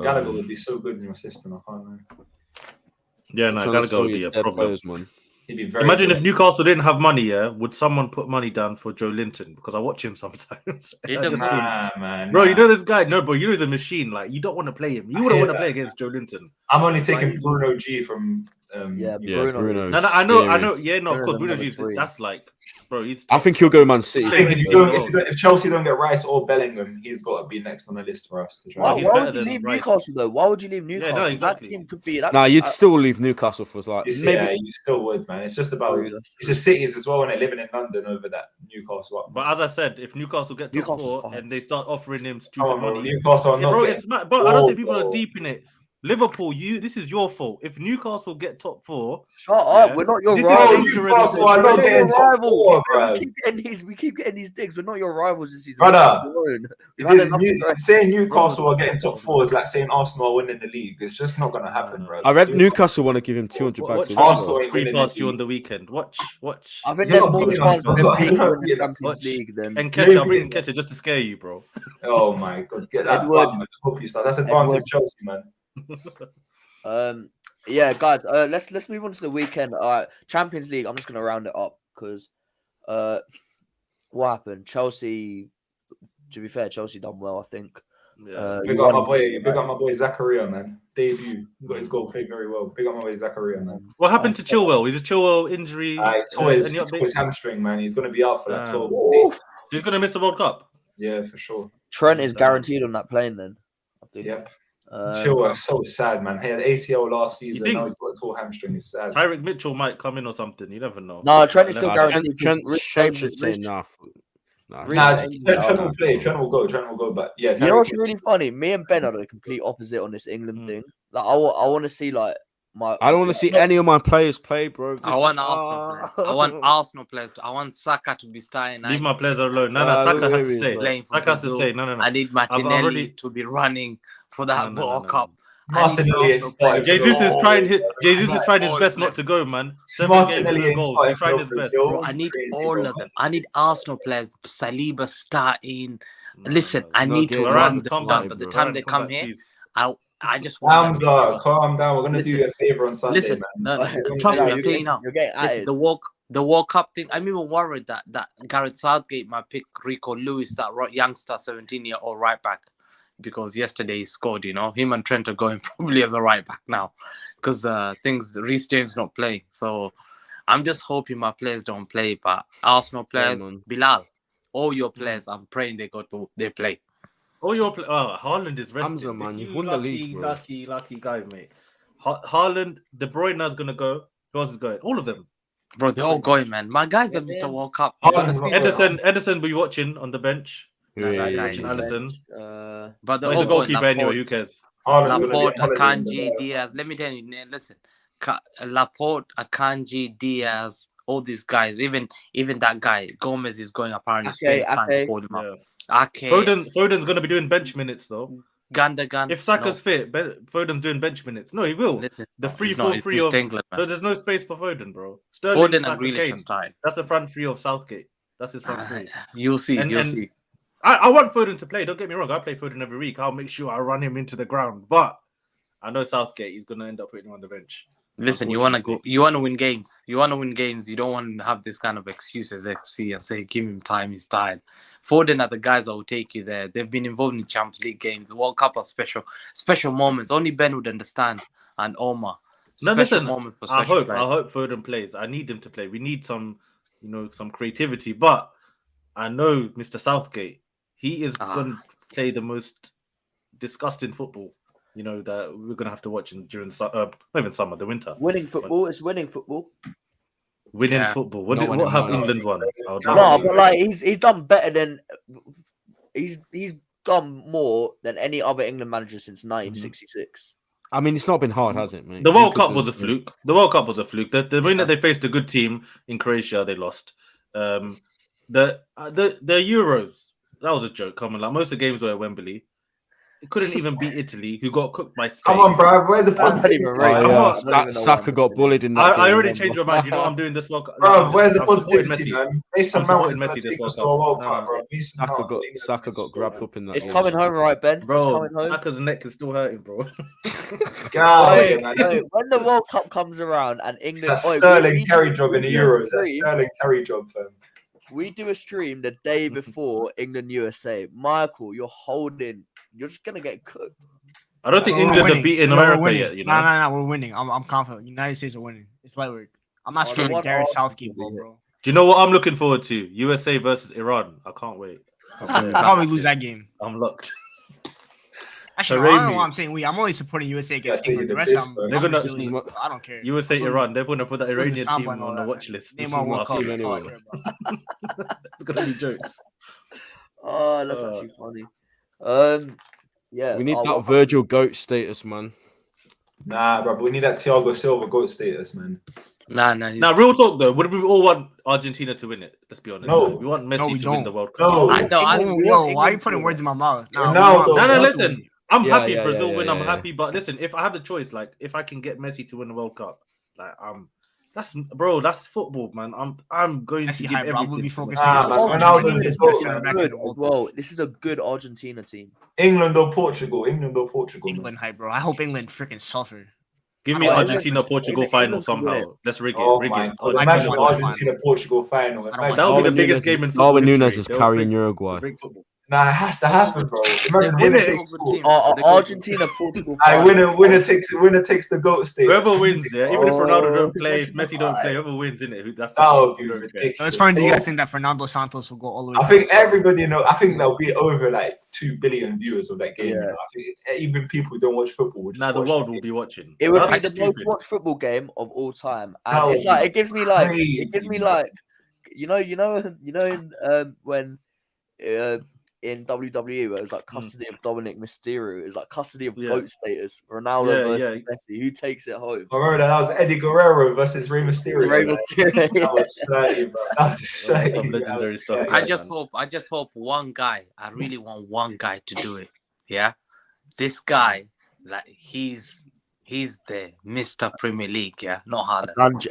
Gallagher would be so good in your system. I can't know. Yeah, no, Gallagher would be a problem. Players, man. Imagine if Newcastle didn't have money, would someone put money down for Joe Linton? Because I watch him sometimes. Man. Bro, you know this guy? No, bro, you know he's a machine. Like, you don't want to play him. You wouldn't want to play against Joe Linton. I'm only taking Bruno G from... Bruno. No, I know. Yeah, no, of course, Bruno G. That's like, bro. I think he'll go Man City. If Chelsea don't get Rice or Bellingham, he's got to be next on the list for us to try. Why would you leave Newcastle though? Why would you leave Newcastle? Yeah, no, exactly. That team could be. You'd still leave Newcastle for like. Yeah, you still would, man. It's just about it's the cities as well, and they're living in London over that Newcastle. But as I said, if Newcastle get top 4 and they start offering him stupid money, Newcastle, bro, it's mad. But I don't think people are deep in it. Liverpool, this is your fault. If Newcastle get top 4, shut up. We're not your rivals. Newcastle are not getting top 4, bro. We keep getting these digs. We're not your rivals this season, brother. Saying Newcastle are getting top 4 is like saying Arsenal are winning the league. It's just not going to happen, bro. I read Newcastle want to give him 200 bags. Arsenal ain't winning past you on the weekend. Watch. I think there's more chance of him being in the Champions League than. And Ketchup, I'm bringing Ketchup just to scare you, bro. Oh my god, get that button, man. Hope you start. That's advantage Chelsea, man. Yeah, guys. Let's move on to the weekend. All right, Champions League. I'm just gonna round it up because what happened? Chelsea. To be fair, Chelsea done well, I think. Yeah. Big up my boy Zakaria, man. Debut, got his goal, played very well. Big up my boy Zakaria, man. What happened to Chilwell? Is a Chilwell injury? Tore his hamstring, man. He's gonna be out for like 12 days. So he's gonna miss the World Cup. Yeah, for sure. Trent is guaranteed on that plane then. I think. Yep. Chilwell, so sad, man. He had ACL last season. Now he's got a tore hamstring. It's sad. Tyrick Mitchell might come in or something. You never know. No, Trent is still guaranteed. Trent should say enough. Trent will play. Trent will go. But yeah, you know what's really funny? Me and Ben are the complete opposite on this England thing. Like, I want to see like my. I don't want to see any of my players play, bro. I want Arsenal players. I want Arsenal players. I want Saka to be starting. Leave my players alone. No, Saka has to stay. Saka has to stay. No. I need Martinelli to be running for that World Cup. Martinelli is starting. Jesus is trying his best not to go, man. 7 games goals. He's trying his best. Bro, I need all of them. I need Arsenal players. Saliba starting. Listen, I need to run them down. By the time they come here, I just want calm down. We're gonna do you a favor on Sunday, listen, man. No, trust me, I'm playing now. Listen, the World Cup thing. I'm even worried that Gareth Southgate might pick Rico Lewis, that youngster, 17-year-old right back. Because yesterday he scored, him and Trent are going probably as a right back now, because Reece James not playing. So I'm just hoping my players don't play, but Arsenal players, Bilal, all your players, I'm praying they play. All your Haaland is resting. Hamza, man, you've won the league, bro. Lucky guy, mate. Haaland, De Bruyne is gonna go. Who else is going? All of them, bro. They're all going, man. My guys have missed the World Cup. Edison, be watching on the bench. Allison. But he's a goalkeeper anyway. Who cares? Laporte, Akanji, Diaz. Let me tell you, listen. Laporte, Akanji, Diaz, all these guys. Even that guy Gomez is going apparently. Foden's going to be doing bench minutes though. Gundogan. If Saka's fit, Foden's doing bench minutes. No, he will. Listen, the 3-4-3 of England, no, there's no space for Foden, bro. Sterling, Foden and Grealish time. That's the front three of Southgate. That's his front three. You'll see. You'll see. I want Foden to play. Don't get me wrong. I play Foden every week. I'll make sure I run him into the ground. But I know Southgate, he's going to end up putting him on the bench. Listen, you want to win games. You want to win games. You don't want to have this kind of excuses, FC, and say, give him time, he's tired. Foden are the guys that will take you there. They've been involved in Champions League games. World Cup are special moments. Only Ben would understand. And Omar. No, listen, I hope Foden plays. I need him to play. We need some creativity. But I know Mr. Southgate, he is going to play the most disgusting football, that we're going to have to watch during not even summer, the winter. Winning football. It's winning football. Winning football. What have England won? But like he's done better than he's done more than any other England manager since 1966. I mean, it's not been hard, has it, mate? The World Cup was a fluke. The World Cup was a fluke. The minute they faced a good team in Croatia, they lost. The Euros, that was a joke. Coming like most of the games were at Wembley. It couldn't even beat Italy, who got cooked by Spain. Come on, bruv. Where's the positivity? Saka got bullied in that game. I already changed my mind. You know I'm doing this World Cup. Bro, where's the positivity, man? Mason Mount is going Messi to this take us World to a World Cup. Cup, bro. Saka got grabbed up in that It's game. coming home, right, Ben? Bro, it's coming home. Saka's neck is still hurting, bro. Wait, when the World Cup comes around and England... That Sterling carry job in the Euros. That Sterling carry job, fam. We do a stream the day before England USA. Michael, you're just going to get cooked. I don't think England are beating America yet, you know? No, we're winning. I'm confident. United States are winning. It's light work. I'm not streaming Gareth Southgate ball, bro. Do you know what I'm looking forward to? USA versus Iran. I can't wait. I'll probably lose that game. I'm locked. Actually, I don't know what I'm saying. I'm only supporting USA against England. The rest of them, I don't care. USA, Iran. They're going to put that Iranian team on the watch list. Name my World Cup. Anyway. It's going to be jokes. Oh, that's actually funny. Yeah, we need that Virgil GOAT status, man. Nah, bro, we need that Thiago Silva GOAT status, man. Nah. Now, real talk though, would we all want Argentina to win it? Let's be honest. No, we want Messi to win the World Cup. No, why are you putting words in my mouth? No, listen. I'm happy Brazil win. I'm happy, but listen, if I have the choice, like if I can get Messi to win the World Cup, like that's football, man. I'm going to give everything. Well, this is a good Argentina team. England or Portugal? England hype, bro. I hope England freaking suffer. Give me Argentina Portugal final somehow. Let's rig it. Imagine Argentina Portugal final. That would be the biggest game in football. Darwin Núñez is carrying Uruguay. Nah, it has to happen, bro. Argentina, Portugal. Winner takes the GOAT stage. Whoever wins, even if Ronaldo don't play, if Messi don't play, whoever wins, innit? That would be ridiculous. It's funny. Do you guys think that Fernando Santos will go all the way? I think everybody knows. I think there'll be over like 2 billion viewers of that game. Yeah. You know? I think even people who don't watch football will just the world will be watching. It would be the most watched football game of all time, and it's like it gives me like when in WWE where it's like custody of Dominic Mysterio, it's like custody of GOAT status. Ronaldo versus Messi, who takes it home? I remember that was Eddie Guerrero versus Rey Mysterio. That was slutty, bro. That was slutty. Legendary stuff. I just hope one guy. I really want one guy to do it. Yeah, this guy, like he's the Mr. Premier League, yeah, not Haaland.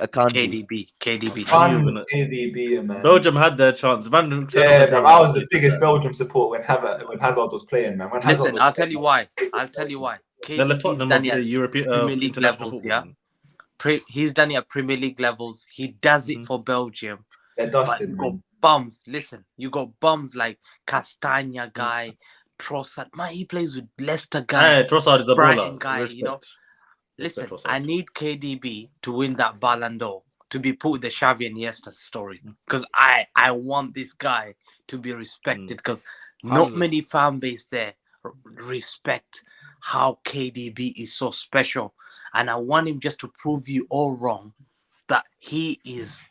KDB, man. Belgium had their chance. Bro, I was the biggest Belgium support when Hazard was playing, man. Listen, I'll tell you why. KDB's done it at European Premier League levels, yeah. He's done it at Premier League levels. He does it for Belgium. They're dusted, got bums. Listen, you got bums like Castagna guy, Trossard. Man, he plays with Leicester guy. Trossard is a Brighton baller. Guy, you know. Listen, I need KDB to win that Ballon d'Or, to be put with the Xavi and Iniesta story, because I want this guy to be respected, because not many fan base there respect how KDB is so special, and I want him just to prove you all wrong that he is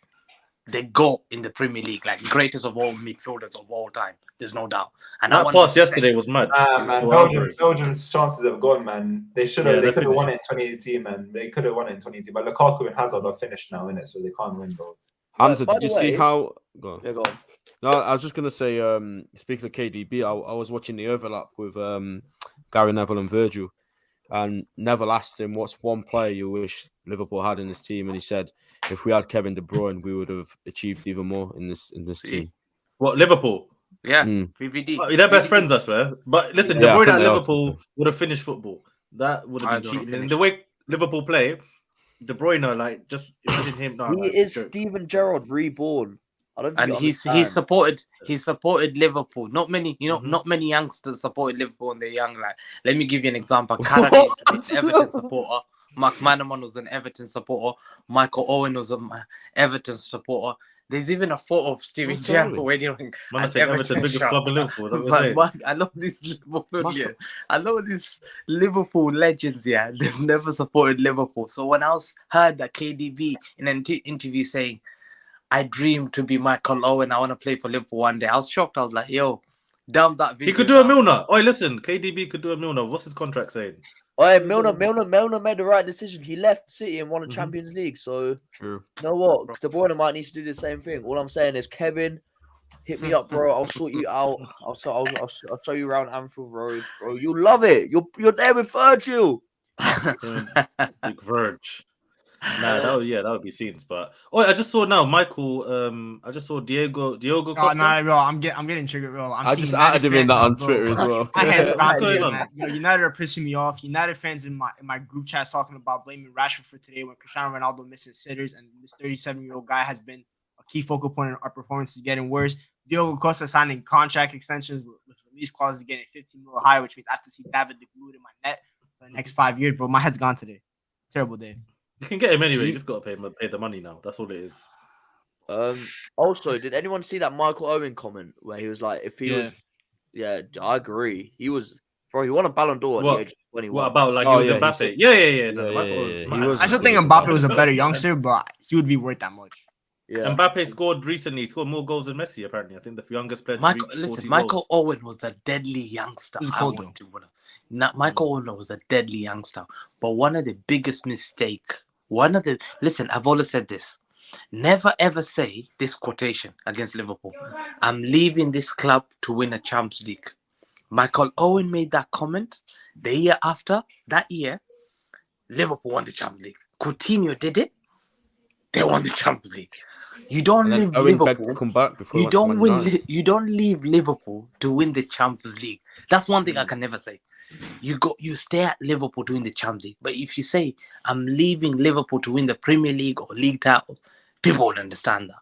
the GOAT in the Premier League, like greatest of all midfielders of all time. There's no doubt. And that pass yesterday was mad. Man, Belgium's chances have gone, man. They could have won it in 2018, man. They could have won it in 2018, but Lukaku and Hazard are finished now, innit? So they can't win, bro. Hamza, did you see how? Go on. Yeah, go on. No, I was just gonna say. Speaking of KDB, I was watching the overlap with Gary Neville and Virgil, and Neville asked him, "What's one player you wish Liverpool had in this team?" And he said, "If we had Kevin De Bruyne, we would have achieved even more in this team." What, Liverpool? Yeah, VVD. They're best friends, I swear. But listen, De Bruyne at Liverpool would have finished football. That would have been cheating. And the way Liverpool play, De Bruyne, like, just imagine him now. He is Steven Gerrard reborn. I don't think he supported Liverpool. Not many, not many youngsters supported Liverpool when they're young. Like, let me give you an example. Khanage was an Everton supporter. Mark Manaman was an Everton supporter. Michael Owen was an Everton supporter. There's even a photo of Steven Gerrard wearing Everton, biggest club in Liverpool. I love this Liverpool. Yeah. I love these Liverpool legends. Yeah, they've never supported Liverpool. So when I heard that KDB in an interview saying, "I dream to be Michael Owen, I want to play for Liverpool one day," I was shocked. I was like, "Yo, damn that video." He could do a Milner. Oh, listen, KDB could do a Milner. What's his contract saying? Oh, Milner made the right decision. He left City and won the Mhm. Champions League. So True. you know what? De Bruyne might need to do the same thing. All I'm saying is, Kevin, hit me up, bro. I'll sort you out. I'll show you around Anfield Road, bro. You'll love it. You're there with Virgil. Big Verge. Nah, that would be scenes. But I just saw now Michael. I just saw Diego Oh, Costa. nah, bro, I'm getting triggered, bro. I just added him in that on Twitter as well. My head's What's going bouncing, on? man. Yo, United are pissing me off. United fans in my group chats talking about blaming Rashford for today when Cristiano Ronaldo missing sitters, and this 37-year-old guy has been a key focal point in our performance is getting worse. Diogo Costa signing contract extensions with release clauses getting 15 mil high, which means I have to see David glued in my net for the next 5 years, bro. My head's gone today. Terrible day. You can get him anyway. You just got to pay the money now. That's all it is. Also, did anyone see that Michael Owen comment where he was like, if he was, yeah, I agree. He was, bro. He won a Ballon d'Or at the age of 21. What about like Oh, he was yeah, Mbappe? Yeah. No, Yeah, Michael yeah, was he was- I still think Mbappe was a better youngster, but he would be worth that much. Yeah, Mbappe scored recently. He scored more goals than Messi. Apparently, I think the youngest player. Michael Owen was a deadly youngster. He's cold, though. Michael Owen was a deadly youngster, but one of the biggest listen, I've always said this. Never ever say this quotation against Liverpool. I'm leaving this club to win a Champions League. Michael Owen made that comment the year after. That year, Liverpool won the Champions League. Coutinho did it. They won the Champions League. You don't leave Liverpool. Come back before You don't win. You don't leave Liverpool to win the Champions League. That's one thing I can never say. You stay at Liverpool to win the Champions League. But if you say I'm leaving Liverpool to win the Premier League or league titles, people would understand that.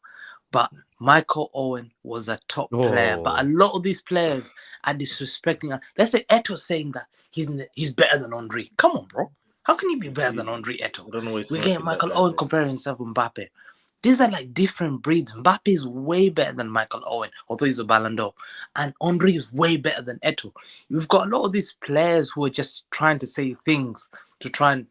But Michael Owen was a top player. But a lot of these players are disrespecting. Let's say Eto's saying that he's better than Henry. Come on, bro. How can you be better than Henry Eto? We get Michael Owen comparing himself with Mbappe. These are like different breeds. Mbappe is way better than Michael Owen, although he's a Ballon d'Or. And Henry is way better than Eto. You've got a lot of these players who are just trying to say things to try and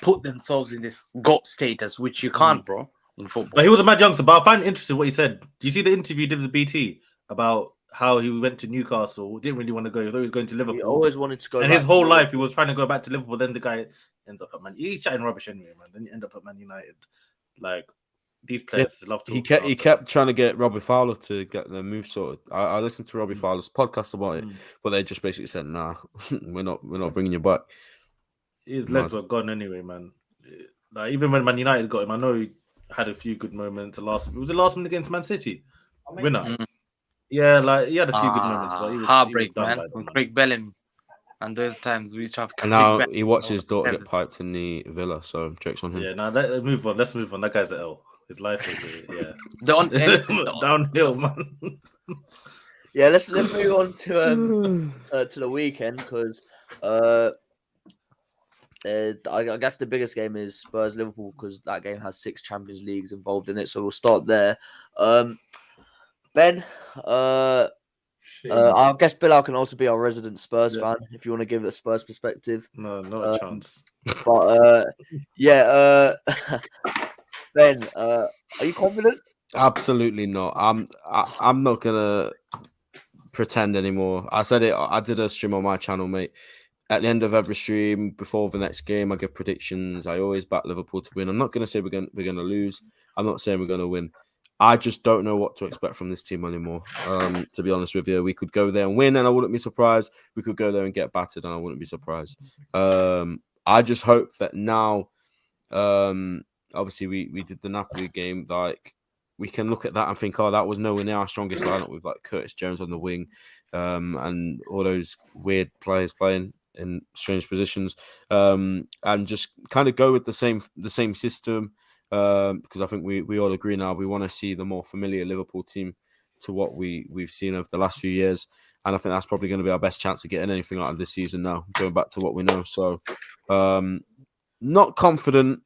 put themselves in this GOAT status, which you can't, bro, in football. But he was a mad youngster. But I find it interesting what he said. Do you see the interview he did with BT about how he went to Newcastle? Didn't really want to go. He thought he was going to Liverpool. He always wanted to go. And his whole life, he was trying to go back to Liverpool. Then the guy ends up at Man. He's chatting rubbish anyway, man. Then he end up at Man United. Like, these players love to. He kept trying to get Robbie Fowler to get the move sorted. I listened to Robbie Fowler's podcast about it, but they just basically said, "Nah, we're not bringing you back." His legs were gone anyway, man. Like even when Man United got him, I know he had a few good moments. It was the last one against Man City, winner. Yeah, like he had a few good moments, but he was heartbreak, done man. by them, Craig Bellamy, and those times we used to have. And now he watched his daughter get piped in the Villa, so jokes on him. Yeah, now let's move on. Let's move on. That guy's an L. His life is downhill, man. Yeah, let's move on to the weekend because I guess the biggest game is Spurs Liverpool because that game has 6 Champions Leagues involved in it. So we'll start there. Ben, I guess Bilal can also be our resident Spurs fan if you want to give it a Spurs perspective. No, not a chance. But Ben, are you confident? Absolutely not. I'm not gonna pretend anymore. I said it. I did a stream on my channel, mate. At the end of every stream, before the next game, I give predictions. I always back Liverpool to win. I'm not gonna say we're gonna lose. I'm not saying we're gonna win. I just don't know what to expect from this team anymore. To be honest with you, we could go there and win, and I wouldn't be surprised. We could go there and get battered, and I wouldn't be surprised. I just hope that now. Obviously, we did the Napoli game. Like, we can look at that and think, oh, that was nowhere near our strongest lineup with like Curtis Jones on the wing, and all those weird players playing in strange positions, and just kind of go with the same system. Because I think we all agree now we want to see the more familiar Liverpool team to what we've seen over the last few years, and I think that's probably going to be our best chance of getting anything out of this season now, going back to what we know. So, not confident.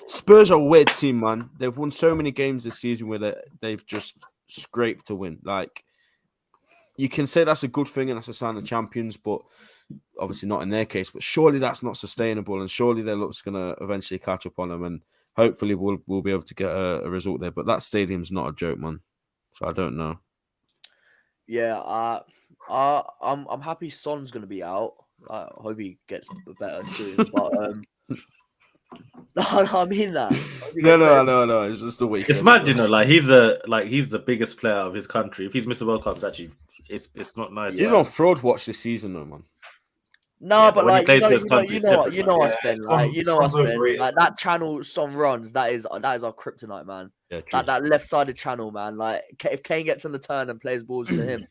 Spurs are a weird team, man. They've won so many games this season where they've just scraped to win. Like, you can say that's a good thing and that's a sign of champions, but obviously not in their case. But surely that's not sustainable, and surely their luck's going to eventually catch up on them, and hopefully we'll be able to get a result there. But that stadium's not a joke, man. So I don't know. Yeah, I'm happy Son's going to be out. I hope he gets better soon. But no, I mean that. No. It's just the way. It's mad, you know. Like he's the biggest player of his country. If he's missed the World Cup, it's not nice. He's on fraud watch this season, though, man. No, Yeah, but when he like plays for his you country, it's different, know man. us, Ben. Son- Like you know us, Son's Ben. overrated. Like that channel Son runs. That is our kryptonite, man. Yeah, true. That left-sided channel, man. Like if Kane gets on the turn and plays balls to him,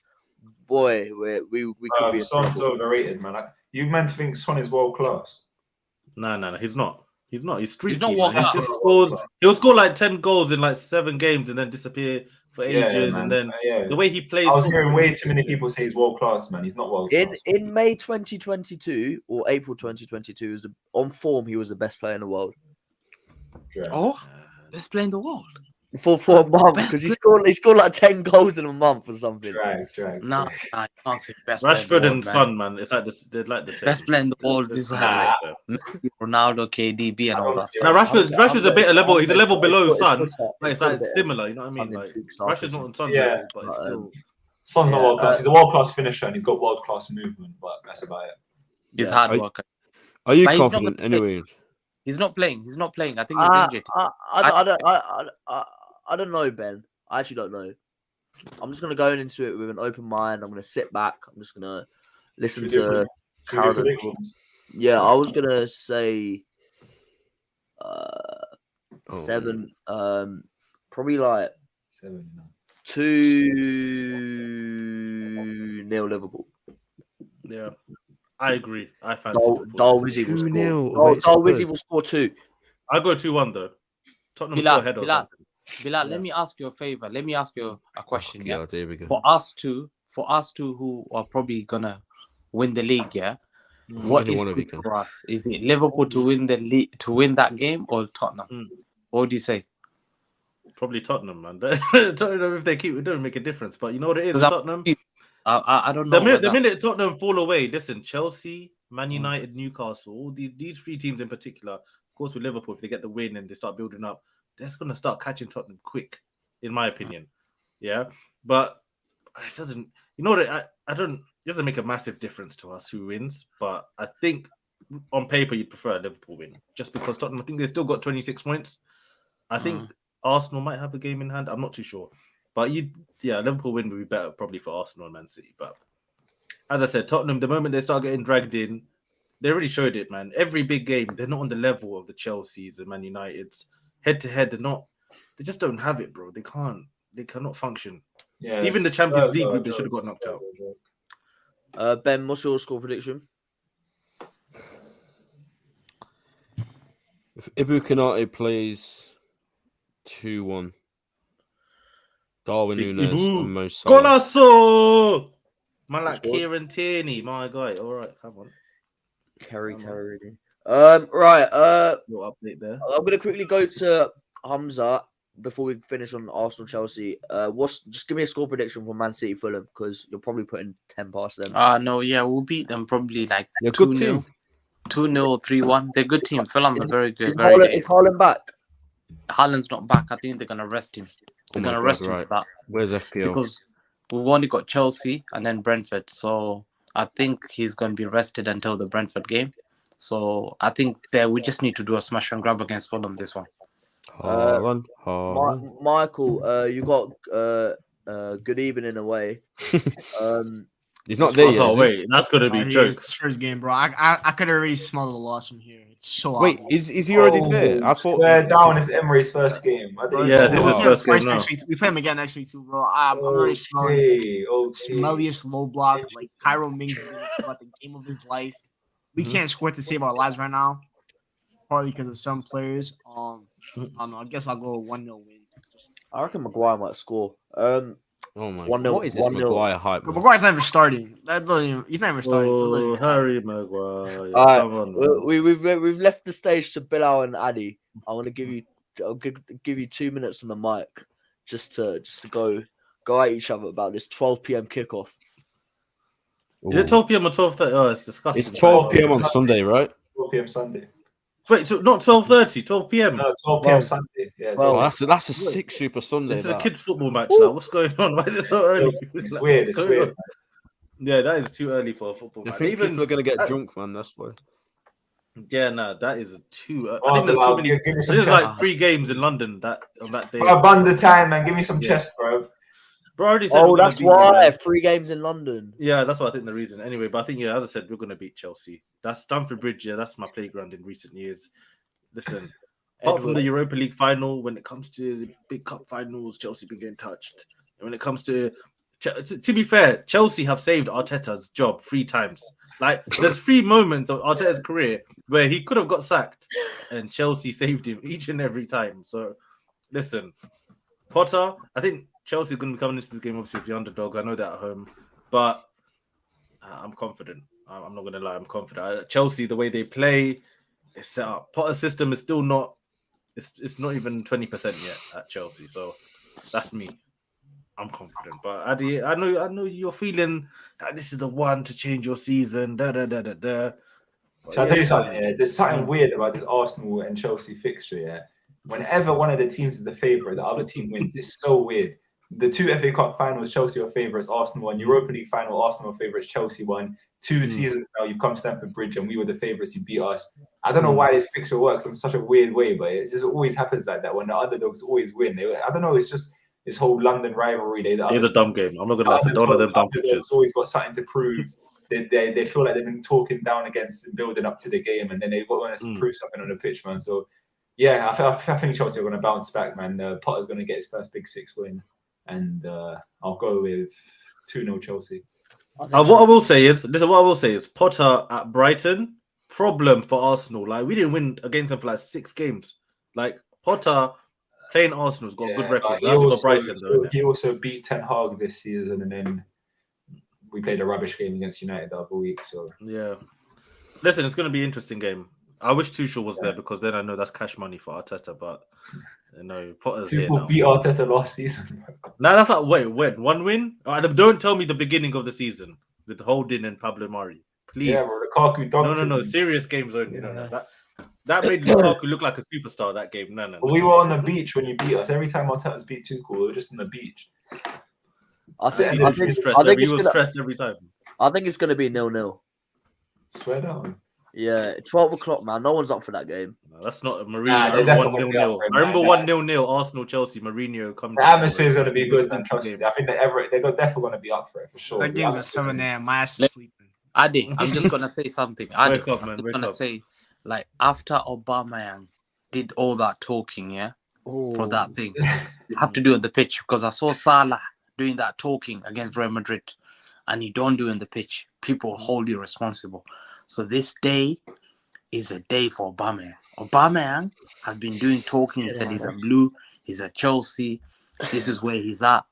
boy, we could be in Son's trouble. overrated, man. Like, you men think Son is world class? No. He's not. He's streaky. not man. world He class. just scores. He'll score like 10 goals in like 7 games and then disappear for ages. man. And then Yeah. the way he plays. I was hearing way too many people say he's world class, man. He's not world class. In May 2022 or April 2022, on form he was the best player in the world Yeah. Oh, best player in the world. for a month Best because he scored like 10 goals in a month or something. Drag. No, I can't say best player in the Rashford world, and man. Son, man. It's like this. They're like the same. Best player in the world. This is Nah. Messi, Ronaldo, KDB, and all that. Now Rashford's a bit a level. He's a level below Son. Like, it's got a like bit of similar. You know what I mean? Like tongue-in-cheek stuff, Rashford's isn't not it? on Son's Yeah. level, but it's still. Son's not world class. He's a world class finisher and he's got world class movement, but that's about it. He's Yeah. hard worker. Are you But he's not confident gonna play. anyway? He's not playing. I think he's injured. I don't know, Ben. I actually don't know. I'm just gonna go into it with an open mind. I'm gonna sit back. I'm just gonna listen Should we do to Should we do Carol. predictions? Yeah, I was gonna say 7. Probably like 7. 2-0 Liverpool. Yeah, I agree. I fancy. Darwizzy will 2-0 score. away Darwizzy Spurs. will score 2. I go 2-1 though. Tottenham still ahead of Bilal, something. Bilal, let me ask you a favor. Let me ask you a question. Yeah, there we go. for us two who are probably gonna win the league. Yeah, what Either is one of you good can. for us? Is it Liverpool to win the league, to win that game, or Tottenham? What would you say? Probably Tottenham, man. Tottenham, if they keep it, don't make a difference. But you know what it is, 'Cause Tottenham. I don't know. The minute Tottenham fall away, listen, Chelsea, Man United, Newcastle, all these 3 teams in particular, of course with Liverpool, if they get the win and they start building up, they're just gonna start catching Tottenham quick, in my opinion. Yeah, but it doesn't. You know what? I don't. It doesn't make a massive difference to us who wins, but I think on paper you'd prefer a Liverpool win, just because Tottenham. I think they've still got 26 points. I think Arsenal might have a game in hand. I'm not too sure, but Liverpool win would be better probably for Arsenal and Man City. But as I said, Tottenham, the moment they start getting dragged in, they already showed it, man. Every big game, they're not on the level of the Chelseas and Man Uniteds. Head to head, they just don't have it, bro. They cannot function. Yeah, Even the Champions League group, they should have got knocked out. Ben, what's your score prediction? If Ibu Konate plays 2-1, Darwin Big Núñez Ibu. and Mo Salah. Golazo! Man like Squad. Kieran Tierney, my guy. All right, come on. Kerry Come on. Terry. Right. Little update there. I'm gonna quickly go to Hamza before we finish on Arsenal Chelsea. Just give me a score prediction for Man City Fulham because you're probably putting 10 past them. No, yeah, we'll beat them probably like They're a good 2-0, team. 2-0, 3-1. They're a good team. Fulham are very good. Is Very Haaland back? Haaland's not back. I think they're gonna rest him. They're Oh my gonna God, rest him right. for that Where's FPL? because we've only got Chelsea and then Brentford. So I think he's gonna be rested until the Brentford game. So I think that we just need to do a smash and grab against Fulham this one. Haaland. Michael, you got good evening away. He's not there I yet. can't is he? wait. That's gonna be It's jokes. first game, bro. I could already smell the loss from here. It's so Wait, obvious. is he already there? I thought. Swear down is Emery's first game. I Bro, think Yeah, so this is we his play first him game now. next week. We play him again next week too, bro. I'm already smelling Okay. smelliest low block. Like Cairo Mings is about the game of his life. We can't score to save our lives right now, partly because of some players. I don't know. I guess I'll go 1-0 win. I reckon Maguire might score. Oh my 1-0, God. What is this 1-0. Maguire hype? But man? Maguire's never starting. He's never starting. So Oh, look, Harry Maguire. All right, Come on, man. we've left the stage to Bilal and Addy. I want to give you 2 minutes on the mic just to go at each other about this 12 p.m. kickoff. Is it 12 p.m. or 12:30? Oh, it's disgusting. It's 12 p.m. on Sunday, right? 12 p.m. Sunday. Wait, so not 12:30, 12 p.m. No, 12 p.m. Sunday. Yeah, Well, Oh, that's a sick Super Sunday. This is a that. kids' football match now. What's going on? Why is it so early? it's Like, weird. what's It's going weird. on? Yeah, that is too early for a football I match. think Even people are gonna get drunk, man. That's why. yeah, no, that is too. I Oh, think there's too Bilal, many. give me I think some there's chest. like 3 games in London that on that day. Bro, bun the time, man. Give me some Yeah. chest, bro. Bro, I already said Oh, we're gonna that's beat them, why man. 3 games in London. Yeah, that's what I think the reason. Anyway, but I think as I said, we're gonna beat Chelsea. That's Stamford Bridge. Yeah, that's my playground in recent years. Listen, apart from the Europa League final, when it comes to the big cup finals, Chelsea been getting touched. And when it comes to be fair, Chelsea have saved Arteta's job 3 times. Like, there's 3 moments of Arteta's career where he could have got sacked, and Chelsea saved him each and every time. So, listen, Potter, I think Chelsea is going to be coming into this game, obviously, as the underdog. I know that at home, but I'm confident. I'm not going to lie, I'm confident. Chelsea, the way they play, it's set up. Potter's system is still not, it's not even 20% yet at Chelsea. So, that's me. I'm confident, but Adi, I know you're feeling that this is the one to change your season. Shall I tell you something? Yeah? There's something weird about this Arsenal and Chelsea fixture. Yeah, whenever one of the teams is the favourite, the other team wins. It's so weird. The 2 FA Cup finals, Chelsea are favourites, Arsenal won. Europa League final, Arsenal favourites, Chelsea won. 2 seasons now, you've come Stamford Bridge and we were the favourites. You beat us. I don't know why this fixture works in such a weird way, but it just always happens like that when the underdogs always win. I don't know. It's just this whole London rivalry. It's a dumb game. I'm not gonna lie. It's one of them dumb fixtures. Always got something to prove. They feel like they've been talking down against and building up to the game, and then they want to prove something on the pitch, man. So yeah, I think Chelsea are going to bounce back, man. Potter's going to get his first Big 6 win, and I'll go with 2-0 Chelsea. What I will say is Potter at Brighton, problem for Arsenal. Like, we didn't win against them for like 6 games. Like, Potter playing Arsenal's got a good record. That's for Brighton, though. He also beat Ten Hag this season, and then we played a rubbish game against United the other week. So yeah, listen, it's going to be an interesting game. I wish Tuchel was there, because then I know that's cash money for Arteta. But you know, Potter's here now. Beat Arteta last season. Now that's like wait, 1 win? Don't tell me the beginning of the season with Holding and Pablo Mari, please. Yeah, bro, Lukaku. No, serious games only. No. That made Lukaku look like a superstar that game. No. We were on the beach when you beat us. Every time Arteta's beat Tuchel, we were just on the beach. I think he was stressed every time. I think it's going to be 0-0. Swear down. Yeah, 12 o'clock, man. No one's up for that game. No, that's not Mourinho. I remember 1-0 Arsenal Chelsea. Mourinho coming. The atmosphere is going to be good, man. Trust me. I think they're definitely going to be up for it for sure. That game's at 7 a.m. My ass is sleeping. Adi, I'm just gonna say something. I'm Wake up, man. just gonna say, like, after Aubameyang did all that talking, for that thing, you have to do it on the pitch, because I saw Salah doing that talking against Real Madrid, and you don't do it on the pitch. People hold you responsible. So this day is a day for Aubameyang. Aubameyang has been doing talking. He said he's a blue, he's a Chelsea. This is where he's at.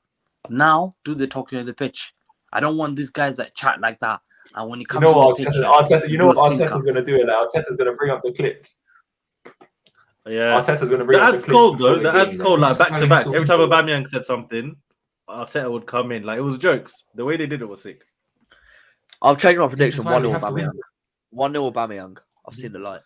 Now do the talking on the pitch. I don't want these guys that chat like that. And when he comes on the pitch, Arteta's going to do it. Like, Arteta's going to bring up the clips. Yeah, Arteta's going to bring up the clips. Cold though. That's cold. Like, back to back. Every time Aubameyang said something, Arteta would come in. Like, it was jokes. The way they did it was sick. I've changed my prediction. 1-0 Aubameyang. 1-0 Aubameyang. I've seen the light.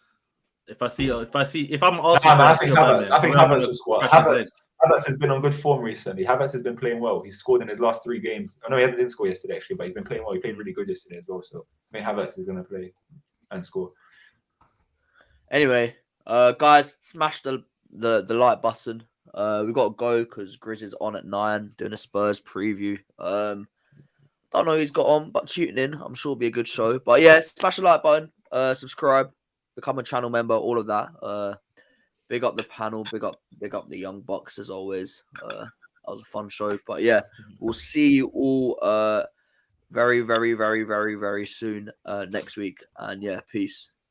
If I'm Arsenal, I think Havertz will score. Havertz has been on good form recently. Havertz has been playing well. He's scored in his last 3 games. I know he didn't score yesterday, actually, but he's been playing well. He played really good yesterday as well. So I think Havertz is going to play and score. Anyway, guys, smash the like button. We got to go because Grizz is on at 9 doing a Spurs preview. Don't know who he's got on, but tuning in. I'm sure it'll be a good show. But yeah, smash the like button, subscribe, become a channel member, all of that. Big up the panel, big up the young bucks as always. That was a fun show. But yeah, we'll see you all very, very, very, very, very soon next week. And yeah, peace.